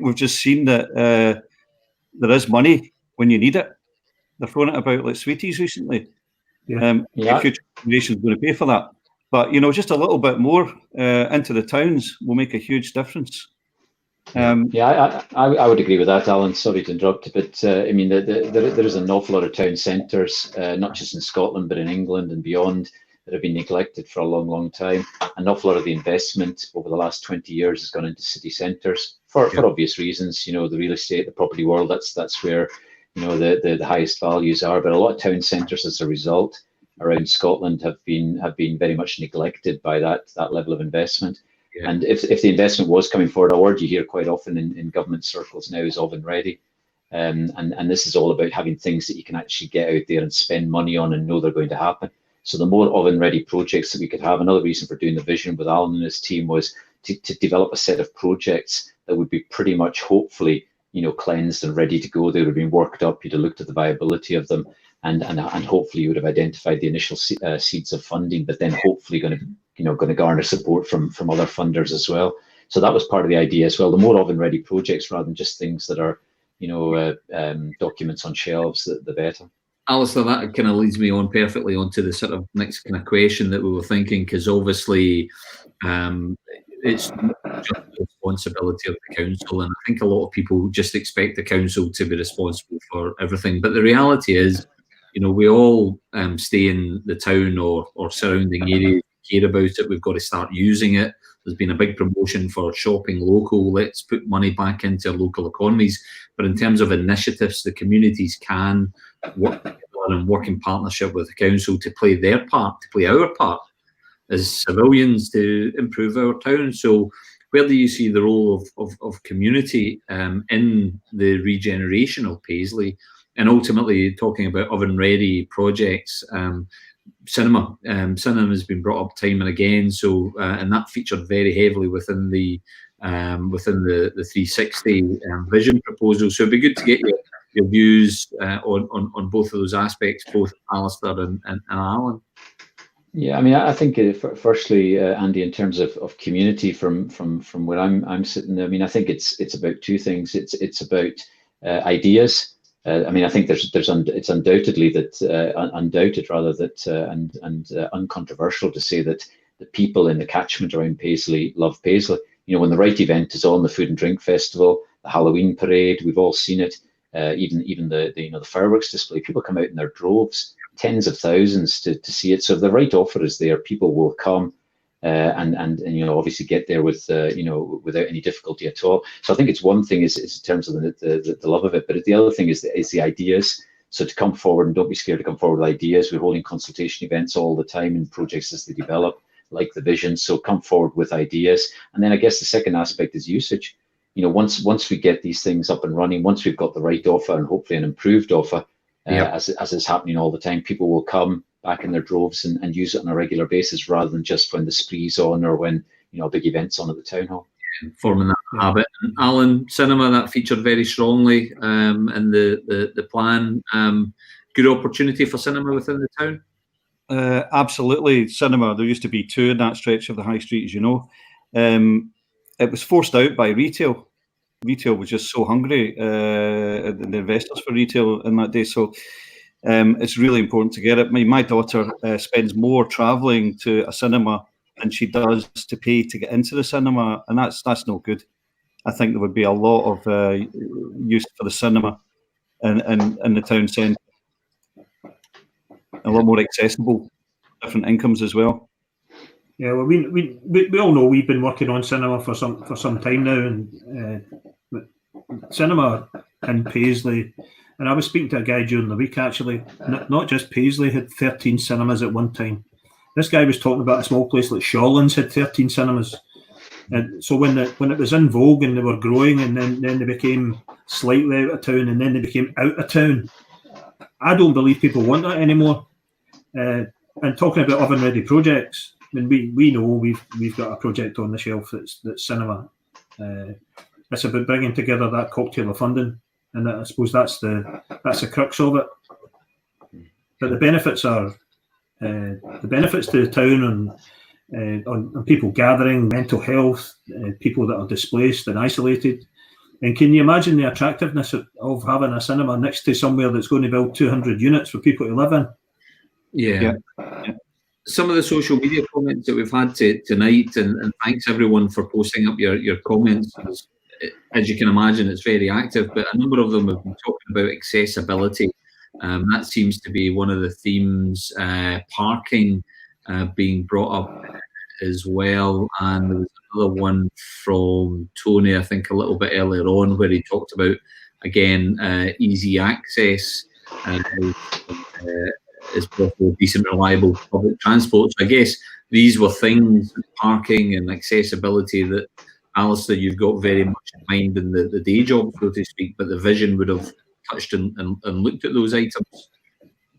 we've just seen that there is money when you need it. They're throwing it about like sweeties recently. Future generations going to pay for that. But just a little bit more into the towns will make a huge difference. I would agree with that, Alan. Sorry to interrupt, but I mean, there is an awful lot of town centres, not just in Scotland, but in England and beyond, that have been neglected for a long, long time. An awful lot of the investment over the last 20 years has gone into city centres for obvious reasons. The real estate, the property world, that's where the highest values are. But a lot of town centres, as a result, around Scotland have been very much neglected by that level of investment. Yeah. And if the investment was coming forward, a word you hear quite often in government circles now is oven ready. And this is all about having things that you can actually get out there and spend money on and know they're going to happen. So the more oven ready projects that we could have, another reason for doing the vision with Alan and his team was to develop a set of projects that would be pretty much hopefully cleansed and ready to go. They would have been worked up. You'd have looked at the viability of them, and hopefully you would have identified the initial seeds of funding, but then hopefully going to garner support from other funders as well. So that was part of the idea as well. The more oven ready projects rather than just things that are documents on shelves, the better. Alistair, that kind of leads me on perfectly onto the sort of next kind of question that we were thinking, because obviously it's not just the responsibility of the council, and I think a lot of people just expect the council to be responsible for everything. But the reality is, we all stay in the town or surrounding areas, care about it. We've got to start using it. There's been a big promotion for shopping local. Let's put money back into local economies. But in terms of initiatives, the communities can work together and work in partnership with the council to play their part, to play our part as civilians to improve our town. So where do you see the role of community in the regeneration of Paisley? And ultimately, talking about oven-ready projects, cinema has been brought up time and again. So and that featured very heavily within the 360 vision proposal. So it'd be good to get your views on both of those aspects, both Alistair and Alan. Yeah, I mean, I think firstly, Andy, in terms of community from where I'm sitting, I mean, I think it's about two things. It's about ideas. I mean, I think it's undoubtedly uncontroversial to say that the people in the catchment around Paisley love Paisley. When the right event is on, the Food and Drink Festival, the Halloween parade, we've all seen it. Even the fireworks display, people come out in their droves, tens of thousands to see it. So if the right offer is there, people will come and obviously get there with without any difficulty at all. So I think it's one thing is in terms of the love of it, but the other thing is the ideas. So to come forward, and don't be scared to come forward with ideas. We're holding consultation events all the time in projects as they develop, like the vision. So come forward with ideas. And then I guess the second aspect is usage. Once we get these things up and running, once we've got the right offer and hopefully an improved offer, as is happening all the time, people will come back in their droves and use it on a regular basis rather than just when the spree's on or when a big event's on at the town hall. Forming that habit. And Alan, cinema, that featured very strongly in the plan. Good opportunity for cinema within the town? Absolutely. Cinema, there used to be two in that stretch of the high street, as you know. It was forced out by retail. Retail was just so hungry, the investors for retail in that day. So it's really important to get it. My daughter spends more travelling to a cinema than she does to pay to get into the cinema, and that's no good. I think there would be a lot of use for the cinema in the town centre, a lot more accessible, different incomes as well. Yeah, well, we all know we've been working on cinema for some time now, and cinema in Paisley. And I was speaking to a guy during the week actually. Not just Paisley had 13 cinemas at one time. This guy was talking about a small place like Shawlands had 13 cinemas. And so when it was in vogue and they were growing, and then they became slightly out of town, and then they became out of town, I don't believe people want that anymore. And talking about oven-ready projects, I mean, we know we've got a project on the shelf that's cinema. It's about bringing together that cocktail of funding, and I suppose that's the crux of it. But the benefits to the town on people gathering, mental health, people that are displaced and isolated. And can you imagine the attractiveness of having a cinema next to somewhere that's going to build 200 units for people to live in? Yeah. Some of the social media comments that we've had tonight, and thanks everyone for posting up your comments. As you can imagine, it's very active, but a number of them have been talking about accessibility. That seems to be one of the themes. Parking being brought up as well, and there was another one from Tony, I think, a little bit earlier on, where he talked about, again, easy access and is possible, decent, reliable public transport. So I guess these were things, parking and accessibility, that, Alistair, you've got very much in mind in the day job, so to speak, but the vision would have touched and looked at those items.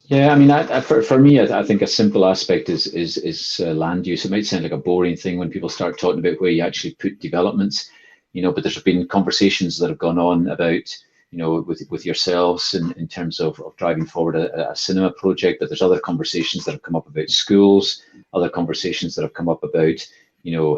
Yeah, I mean, for me, I think a simple aspect is land use. It might sound like a boring thing when people start talking about where you actually put developments, but there's been conversations that have gone on about, with yourselves in terms of driving forward a cinema project, but there's other conversations that have come up about schools, other conversations that have come up about,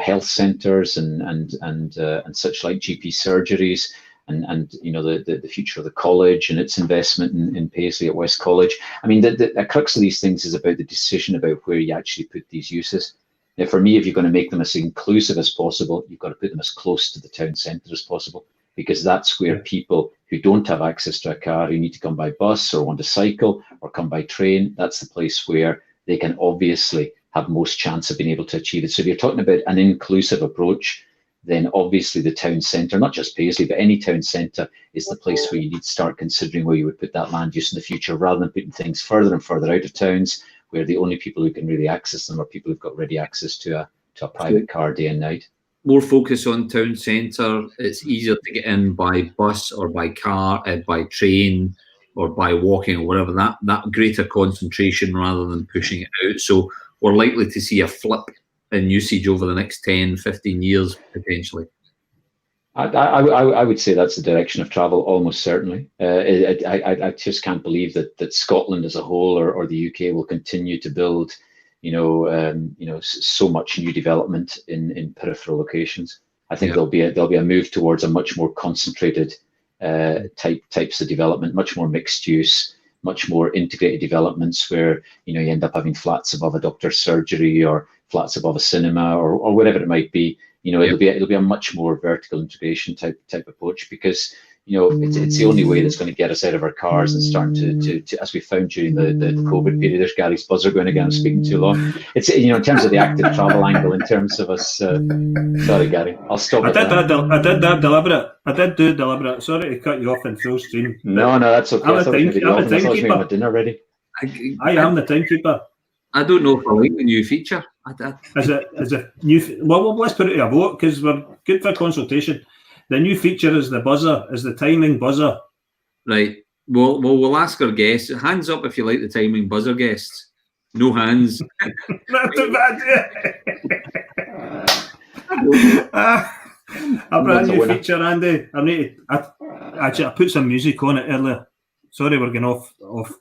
health centres and such like GP surgeries. And the future of the college and its investment in Paisley at West College. I mean, the crux of these things is about the decision about where you actually put these uses. Now, for me, if you're going to make them as inclusive as possible, you've got to put them as close to the town centre as possible, because that's where people who don't have access to a car, who need to come by bus or want to cycle or come by train, that's the place where they can obviously have most chance of being able to achieve it. So if you're talking about an inclusive approach, then obviously the town centre, not just Paisley, but any town centre, is the place where you need to start considering where you would put that land use in the future, rather than putting things further and further out of towns, where the only people who can really access them are people who've got ready access to a private car day and night. More focus on town centre. It's easier to get in by bus or by car, by train or by walking or whatever. That greater concentration rather than pushing it out. So we're likely to see a flip in usage over the next 10, 15 years, potentially. I would say that's the direction of travel, almost certainly. I just can't believe that Scotland as a whole or the UK will continue to build, so much new development in peripheral locations. I think there'll be a move towards a much more concentrated types of development, much more mixed use, much more integrated developments, where you end up having flats above a doctor's surgery or flats above a cinema or whatever it might be. It'll be a much more vertical integration type approach, because it's the only way that's going to get us out of our cars and start to as we found during the COVID period. There's Gary's buzzer going again. I'm speaking too long. It's in terms of the active travel angle, in terms of us. Sorry, Gary, I'll stop. I did that deliberate. Sorry to cut you off in full stream. No, that's okay. I'm a timekeeper. My dinner ready. I am the timekeeper. I don't know if I like the new feature. As a new, well, let's put it to a vote, because we're good for consultation. The new feature is the buzzer, is the timing buzzer. Right. Well, we'll ask our guests. Hands up if you like the timing buzzer, guests. No hands. Not too bad. A brand new feature, Andy. I put some music on it earlier. Sorry, we're getting off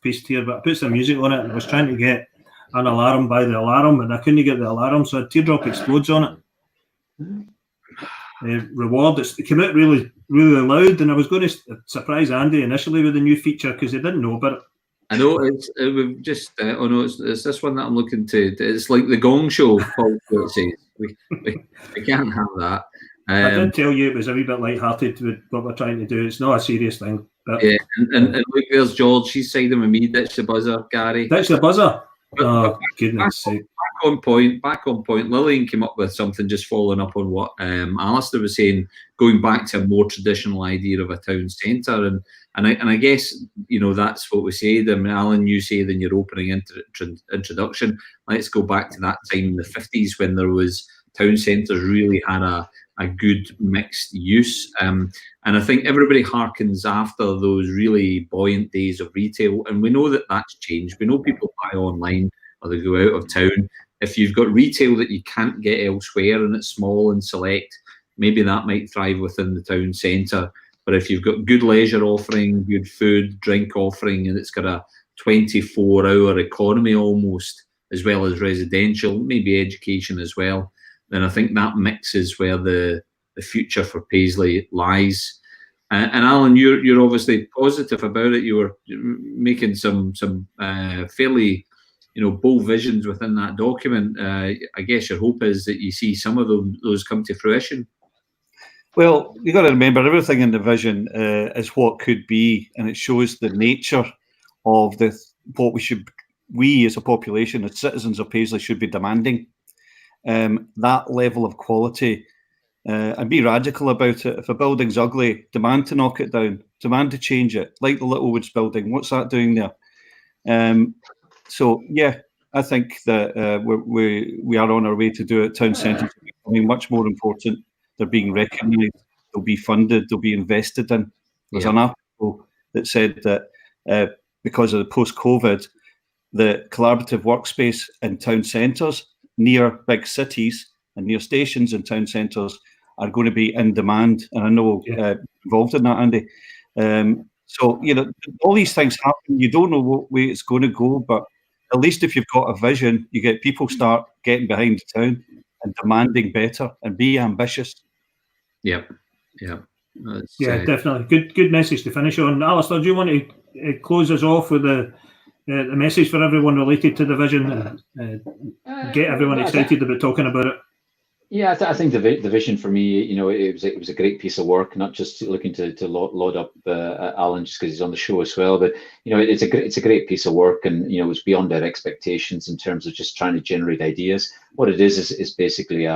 piste here, but I put some music on it, and I was trying to get an alarm by the alarm, and I couldn't get the alarm, so a teardrop explodes on it. Reward, it came out really, really loud, and I was going to surprise Andy initially with the new feature because he didn't know about it. I know we've just. Oh no, it's this one that I'm looking to. It's like the Gong Show. Paul, it says we can't have that. I did tell you it was a wee bit light-hearted with what we're trying to do. It's not a serious thing. But, yeah, and look, there's George. She's siding with me. Ditch the buzzer, Gary. Ditch the buzzer. Oh, goodness sake. Back on point. Lillian came up with something just following up on what Alistair was saying, going back to a more traditional idea of a town centre, and I guess that's what we said. I mean, Alan, you said in your opening introduction, let's go back to that time in the 50s when there was town centres really had a good mixed use, and I think everybody harkens after those really buoyant days of retail, and we know that that's changed. We know people buy online or they go out of town. If you've got retail that you can't get elsewhere and it's small and select, maybe that might thrive within the town centre. But if you've got good leisure offering, good food, drink offering, and it's got a 24-hour economy almost, as well as residential, maybe education as well, then I think that mix is where the future for Paisley lies. And Alan, you're obviously positive about it. You were making some fairly, bold visions within that document. I guess your hope is that you see some of those come to fruition. Well, you got to remember, everything in the vision is what could be, and it shows the nature of what we as a population, as citizens of Paisley, should be demanding. That level of quality, and be radical about it. If a building's ugly, demand to knock it down, demand to change it. Like the Littlewoods building, what's that doing there? So yeah, I think that we are on our way to do it. Town centres are becoming much more important. They're being recognised. They'll be funded. They'll be invested in. There's an article that said that because of the post-COVID, the collaborative workspace in town centres near big cities and near stations in town centres are going to be in demand. And I know involved in that, Andy. So, all these things happen. You don't know what way it's going to go, but at least if you've got a vision, you get people start getting behind the town and demanding better and be ambitious. Yeah. Definitely. Good message to finish on. Alistair, do you want to close us off with the message for everyone related to the vision and get everyone excited about talking about it? Yeah, I think the vision for me, it was a great piece of work. Not just looking to load up Alan just because he's on the show as well, but it's a great piece of work, and it was beyond our expectations in terms of just trying to generate ideas. What it is basically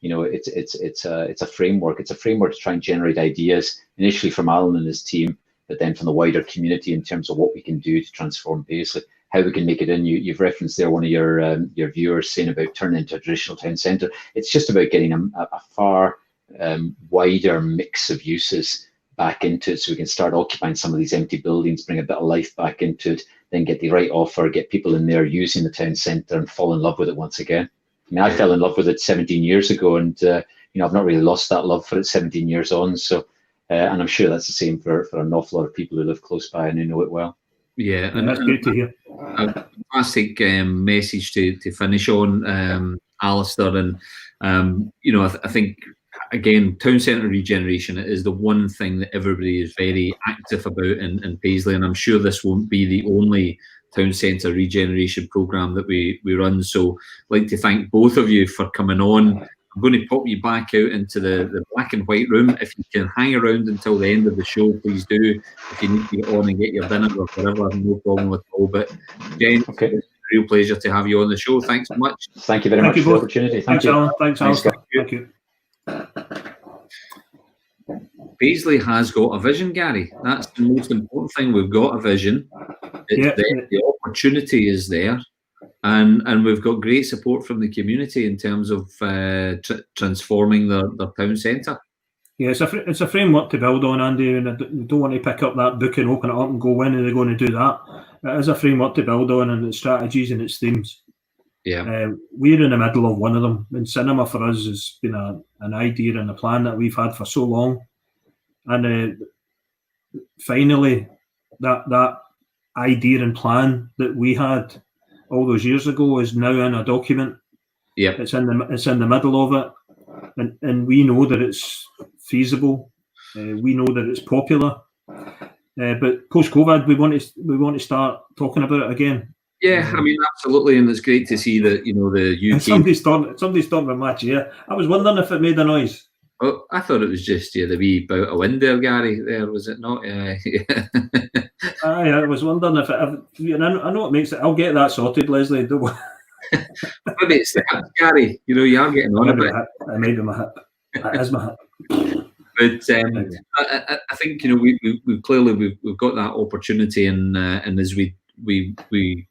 it's a framework. It's a framework to try and generate ideas initially from Alan and his team, but then from the wider community in terms of what we can do to transform Paisley, how we can make it in. You've referenced there one of your viewers saying about turning into a traditional town centre. It's just about getting a far wider mix of uses back into it, so we can start occupying some of these empty buildings, bring a bit of life back into it, then get the right offer, get people in there using the town centre and fall in love with it once again. I mean, I fell in love with it 17 years ago, and I've not really lost that love for it 17 years on. So, and I'm sure that's the same for an awful lot of people who live close by and who know it well. Yeah, and that's good to hear. A fantastic message to finish on, Alistair. And I think again, town centre regeneration is the one thing that everybody is very active about in Paisley, and I'm sure this won't be the only town centre regeneration programme that we run. So I'd like to thank both of you for coming on. I'm going to pop you back out into the black and white room. If you can hang around until the end of the show, please do. If you need to get on and get your dinner or whatever, no problem at all. But Jen, it's a real pleasure to have you on the show. Thanks so much. Thank you very much for the opportunity. Thanks, Alan. Thanks, Alistair. Thank you. Paisley has got a vision, Gary. That's the most important thing. We've got a vision. It's there. The opportunity is there. And we've got great support from the community in terms of transforming their town centre. Yeah, it's a framework to build on, Andy, and I don't want to pick up that book and open it up and go, when are they going to do that? It is a framework to build on, and its strategies and its themes. Yeah, we're in the middle of one of them. And cinema for us has been an idea and a plan that we've had for so long. And finally, that idea and plan that we had all those years ago is now in a document. Yeah, it's in the middle of it, and we know that it's feasible. We know that it's popular. But post-COVID, we want to start talking about it again. Yeah, I mean, absolutely, and it's great to see that the UK. Somebody's talking my chair. I was wondering if it made a noise. Oh, I thought it was just the wee bout of wind there, Gary. There was it not? I was wondering if it. I know it makes it. I'll get that sorted, Leslie. Don't worry. Maybe it's the hip, Gary. You are getting on a bit. It may be my hip. That is my hip. But I think we've clearly got that opportunity, and as we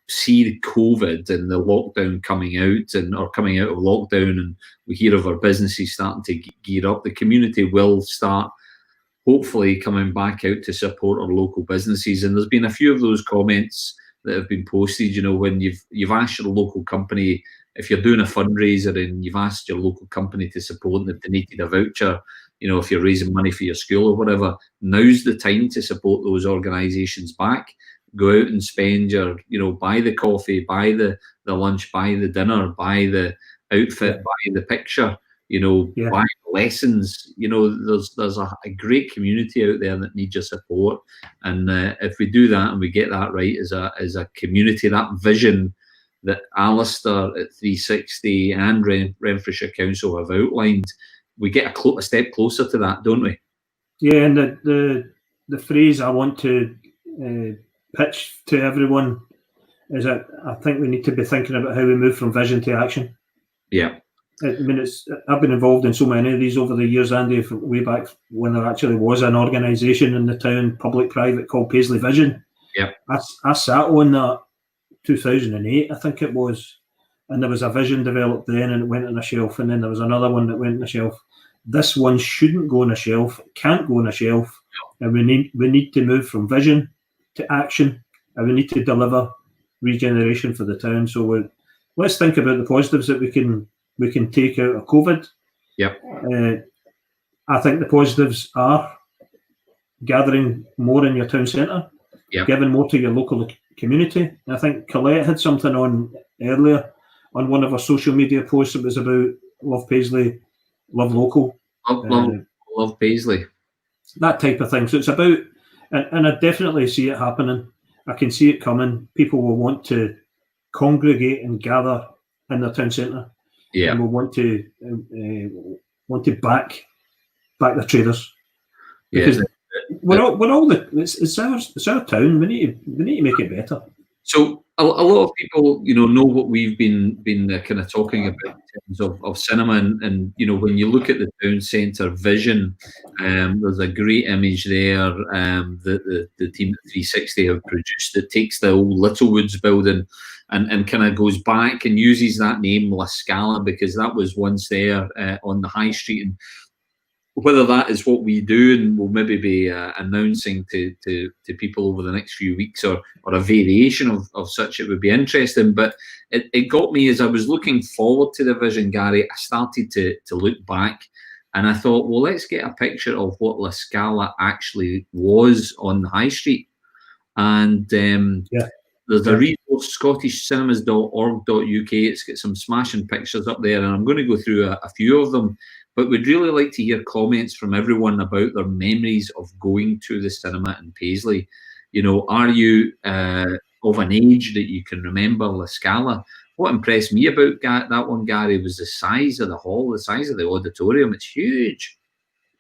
see the COVID and the lockdown coming out or coming out of lockdown, and we hear of our businesses starting to gear up, the community will start hopefully coming back out to support our local businesses. And there's been a few of those comments that have been posted, when you've asked your local company, if you're doing a fundraiser and you've asked your local company to support and they've donated a voucher, if you're raising money for your school or whatever, now's the time to support those organisations back. go out and spend your, buy the coffee, buy the lunch, buy the dinner, buy the outfit, buy the picture, buy lessons. There's a great community out there that needs your support, and if we do that and we get that right as a community, that vision that Alistair at 360 and Renfrewshire Council have outlined, we get a step closer to that, don't we? Yeah, and the phrase I want to pitch to everyone is that I think we need to be thinking about how we move from vision to action. Yeah. I mean, I've been involved in so many of these over the years, Andy, from way back when there actually was an organisation in the town, public-private, called Paisley Vision. Yeah. I sat on that 2008, I think it was, and there was a vision developed then, and it went on a shelf, and then there was another one that went on a shelf. This one shouldn't go on a shelf, can't go on a shelf, and we need to move from vision to action, and we need to deliver regeneration for the town. So let's think about the positives that we can take out of COVID. Yep. I think the positives are gathering more in your town centre, giving more to your local community. I think Colette had something on earlier on one of her social media posts. It was about Love Paisley, Love Local. Love Paisley. That type of thing. So it's about, and I definitely see it happening. I can see it coming. People will want to congregate and gather in their town centre. Yeah. And will want to back the traders. Because it's our town. We need to make it better. So a lot of people, know what we've been kind of talking about in terms of cinema, and when you look at the town centre vision, there's a great image there that the team at 360 have produced that takes the old Littlewoods building and kind of goes back and uses that name La Scala because that was once there on the high street. And whether that is what we do, and we'll maybe be announcing to people over the next few weeks, or a variation of such, it would be interesting. But it got me as I was looking forward to the vision, Gary. I started to look back, and I thought, well, let's get a picture of what La Scala actually was on the high street. And there's a resource, scottishcinemas.org.uk. It's got some smashing pictures up there, and I'm going to go through a few of them. But we'd really like to hear comments from everyone about their memories of going to the cinema in Paisley. Are you of an age that you can remember La Scala? What impressed me about that one, Gary, was the size of the hall, the size of the auditorium. It's huge.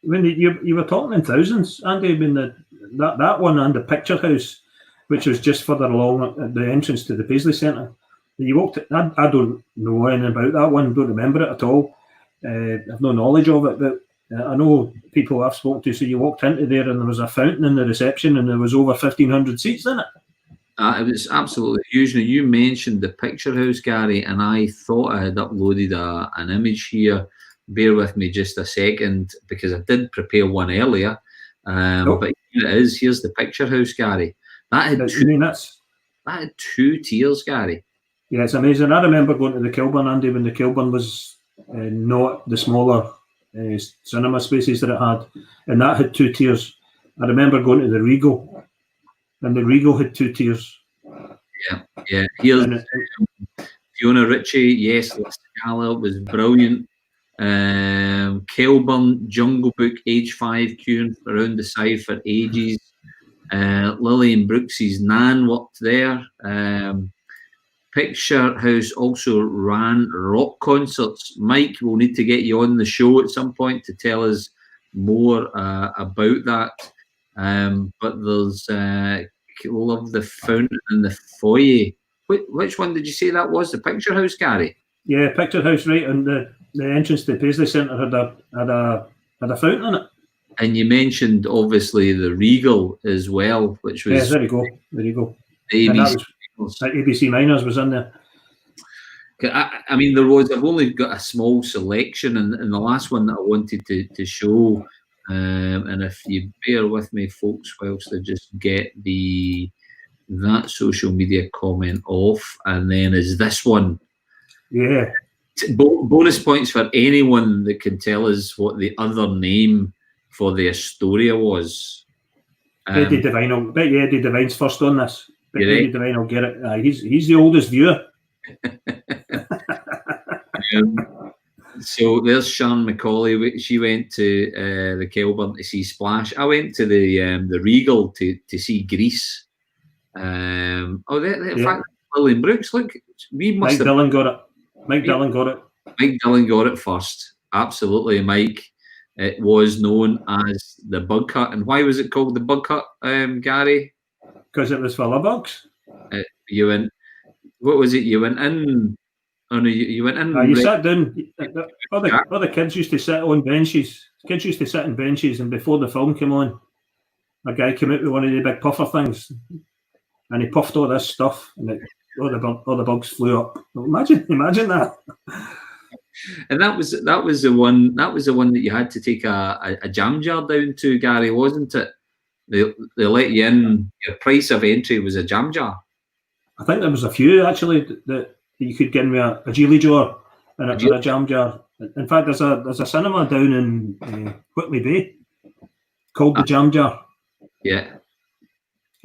When you were talking in thousands, Andy, when that one and the Picture House, which was just further along at the entrance to the Paisley Centre. You walked. I don't know anything about that one. Don't remember it at all. I've no knowledge of it, but I know people I've spoken to. So you walked into there, and there was a fountain in the reception, and there was over 1,500 seats in it. It was absolutely huge. Now, you mentioned the Picture House, Gary, and I thought I had uploaded an image here. Bear with me just a second, because I did prepare one earlier. But here it is. Here's the Picture House, Gary. That had two tiers, Gary. Yeah, it's amazing. I remember going to the Kilburn, Andy, when the Kilburn was not the smaller cinema spaces that it had, and that had two tiers. I remember going to the Regal, and the Regal had two tiers. Yeah. Here's Fiona Ritchie. Yes, La Scala was brilliant. Kilburn, Jungle Book, age 5, queuing around the side for ages. Lillian Brooks's Nan worked there. Picture House also ran rock concerts. Mike, we'll need to get you on the show at some point to tell us more about that. But there's love the fountain in the foyer. Which one did you say that was? The Picture House, Gary? Yeah, Picture House, right, and the entrance to the Paisley Centre had a fountain in it. And you mentioned obviously the Regal as well, which was there you go. The ABC Miners was in there. I mean, I've only got a small selection, and the last one that I wanted to show, and if you bear with me, folks, whilst I just get that social media comment off, and then is this one. Yeah. Bonus points for anyone that can tell us what the other name for the Astoria was. Eddie Devine. I bet you Eddie Devine's first on this. Maybe Divine will get it. He's the oldest viewer. So there's Sharon Macaulay. She went to the Kelburn to see Splash. I went to the Regal to see Grease. In fact, Lillian Brooks. Look, we must. Mike Dillon got it. Mike Dillon got it first. Absolutely, Mike. It was known as the Bug Cut. And why was it called the Bug Cut, Gary? Because it was full of bugs. You went. What was it? You went in. Oh no, you went in. You sat down. Other kids used to sit on benches. Kids used to sit on benches, and before the film came on, a guy came out with one of the big puffer things, and he puffed all this stuff, and all the bugs flew up. Imagine that. And that was the one that you had to take a jam jar down to, Gary, wasn't it? They let you in. Your price of entry was a jam jar. I think there was a few actually that you could get me a geely jar and a jam jar. In fact, there's a cinema down in Whitley Bay called the Jam Jar. Yeah.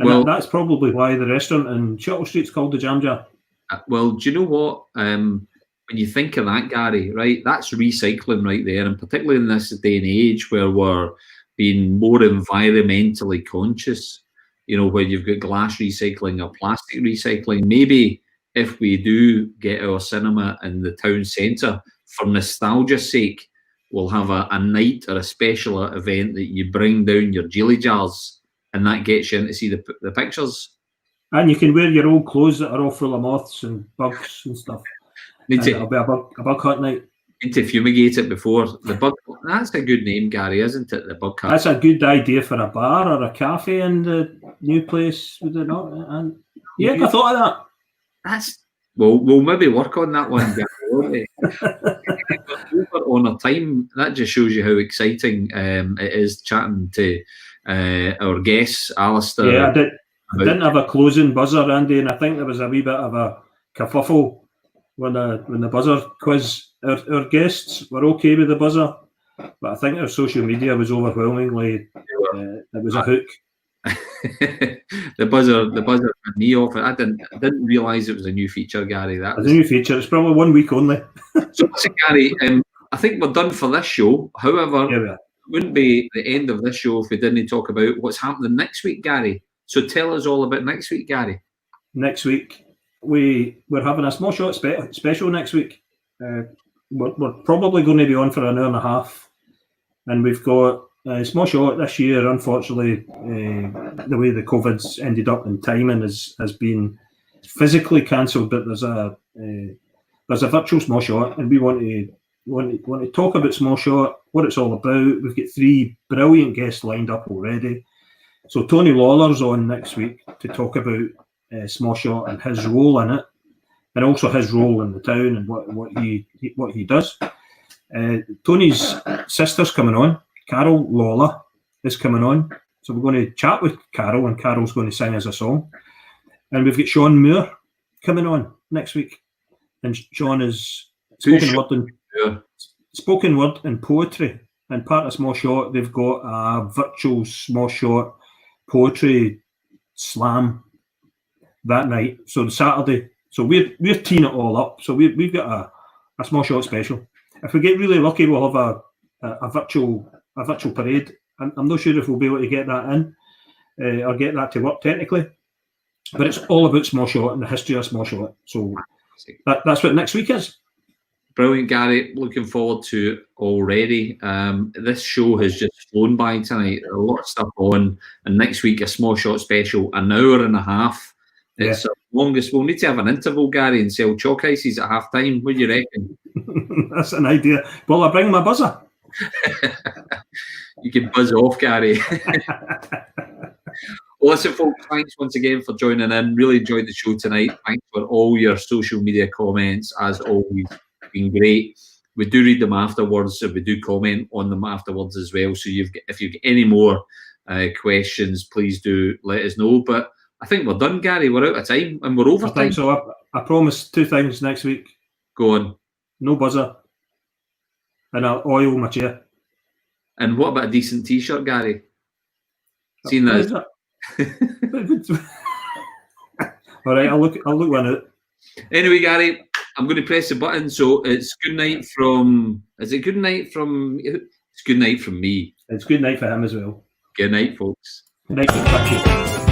And that's probably why the restaurant in Shuttle Street's called the Jam Jar. Well, do you know what? When you think of that, Gary, right, that's recycling right there, and particularly in this day and age where we're being more environmentally conscious, where you've got glass recycling or plastic recycling. Maybe if we do get our cinema in the town centre, for nostalgia's sake, we'll have a night or a special event that you bring down your jelly jars, and that gets you in to see the pictures. And you can wear your old clothes that are all full of moths and bugs and stuff. It'll be a bug cut night. Need to fumigate it before the bug. That's a good name, Gary, isn't it? The Bug Cut. That's a good idea for a bar or a cafe in the new place, would it not? And I thought of that. We'll maybe work on that one, Gary. On our time. That just shows you how exciting it is chatting to our guests, Alistair. Yeah, I didn't have a closing buzzer, Andy, and I think there was a wee bit of a kerfuffle when the buzzer quiz. Our guests were okay with the buzzer, but I think our social media was overwhelmingly it was a hook. the buzzer had me off it. I didn't realise it was a new feature, Gary. That was a new feature. It's probably 1 week only. So listen, Gary, I think we're done for this show. However, it wouldn't be the end of this show if we didn't talk about what's happening next week, Gary. So tell us all about next week, Gary. Next week we're having a small shot special next week. We're probably going to be on for an hour and a half, and we've got a small shot this year. Unfortunately, the way the COVID's ended up in timing has been physically cancelled, but there's a virtual small shot, and we want to talk about small shot, what it's all about. We've got 3 brilliant guests lined up already. So Tony Lawler's on next week to talk about small shot and his role in it, and also his role in the town and what he does. Tony's sister's coming on. Carol Lawler is coming on. So we're going to chat with Carol, and Carol's going to sing us a song. And we've got Sean Moore coming on next week. And Sean is spoken word and poetry. And part of Small Shot, they've got a virtual Small Shot poetry slam that night. So the Saturday. So we're teeing it all up. So we've got a Small Shot special. If we get really lucky, we'll have a virtual parade. I'm not sure if we'll be able to get that in or get that to work technically. But it's all about Small Shot and the history of Small Shot. So that's what next week is. Brilliant, Gary. Looking forward to it already. This show has just flown by tonight. A lot of stuff on. And next week, a Small Shot special, an hour and a half. It's the longest. We'll need to have an interval, Gary, and sell chalk ices at half time. What do you reckon? That's an idea. Well, I bring my buzzer. You can buzz off, Gary. Well, listen, folks, thanks once again for joining in. Really enjoyed the show tonight. Thanks for all your social media comments. As always, been great. We do read them afterwards, and we do comment on them afterwards as well. So if you've got any more questions, please do let us know. But I think we're done, Gary. We're out of time, and we're over time. So I promise 2 things next week. Go on. No buzzer. And I'll oil my chair. And what about a decent T-shirt, Gary? Seen that? All right, I'll look one out. Anyway, Gary, I'm going to press the button. So it's good night from. Is it good night from? It's good night from me. It's good night for him as well. Good night, folks. Good night, thank you.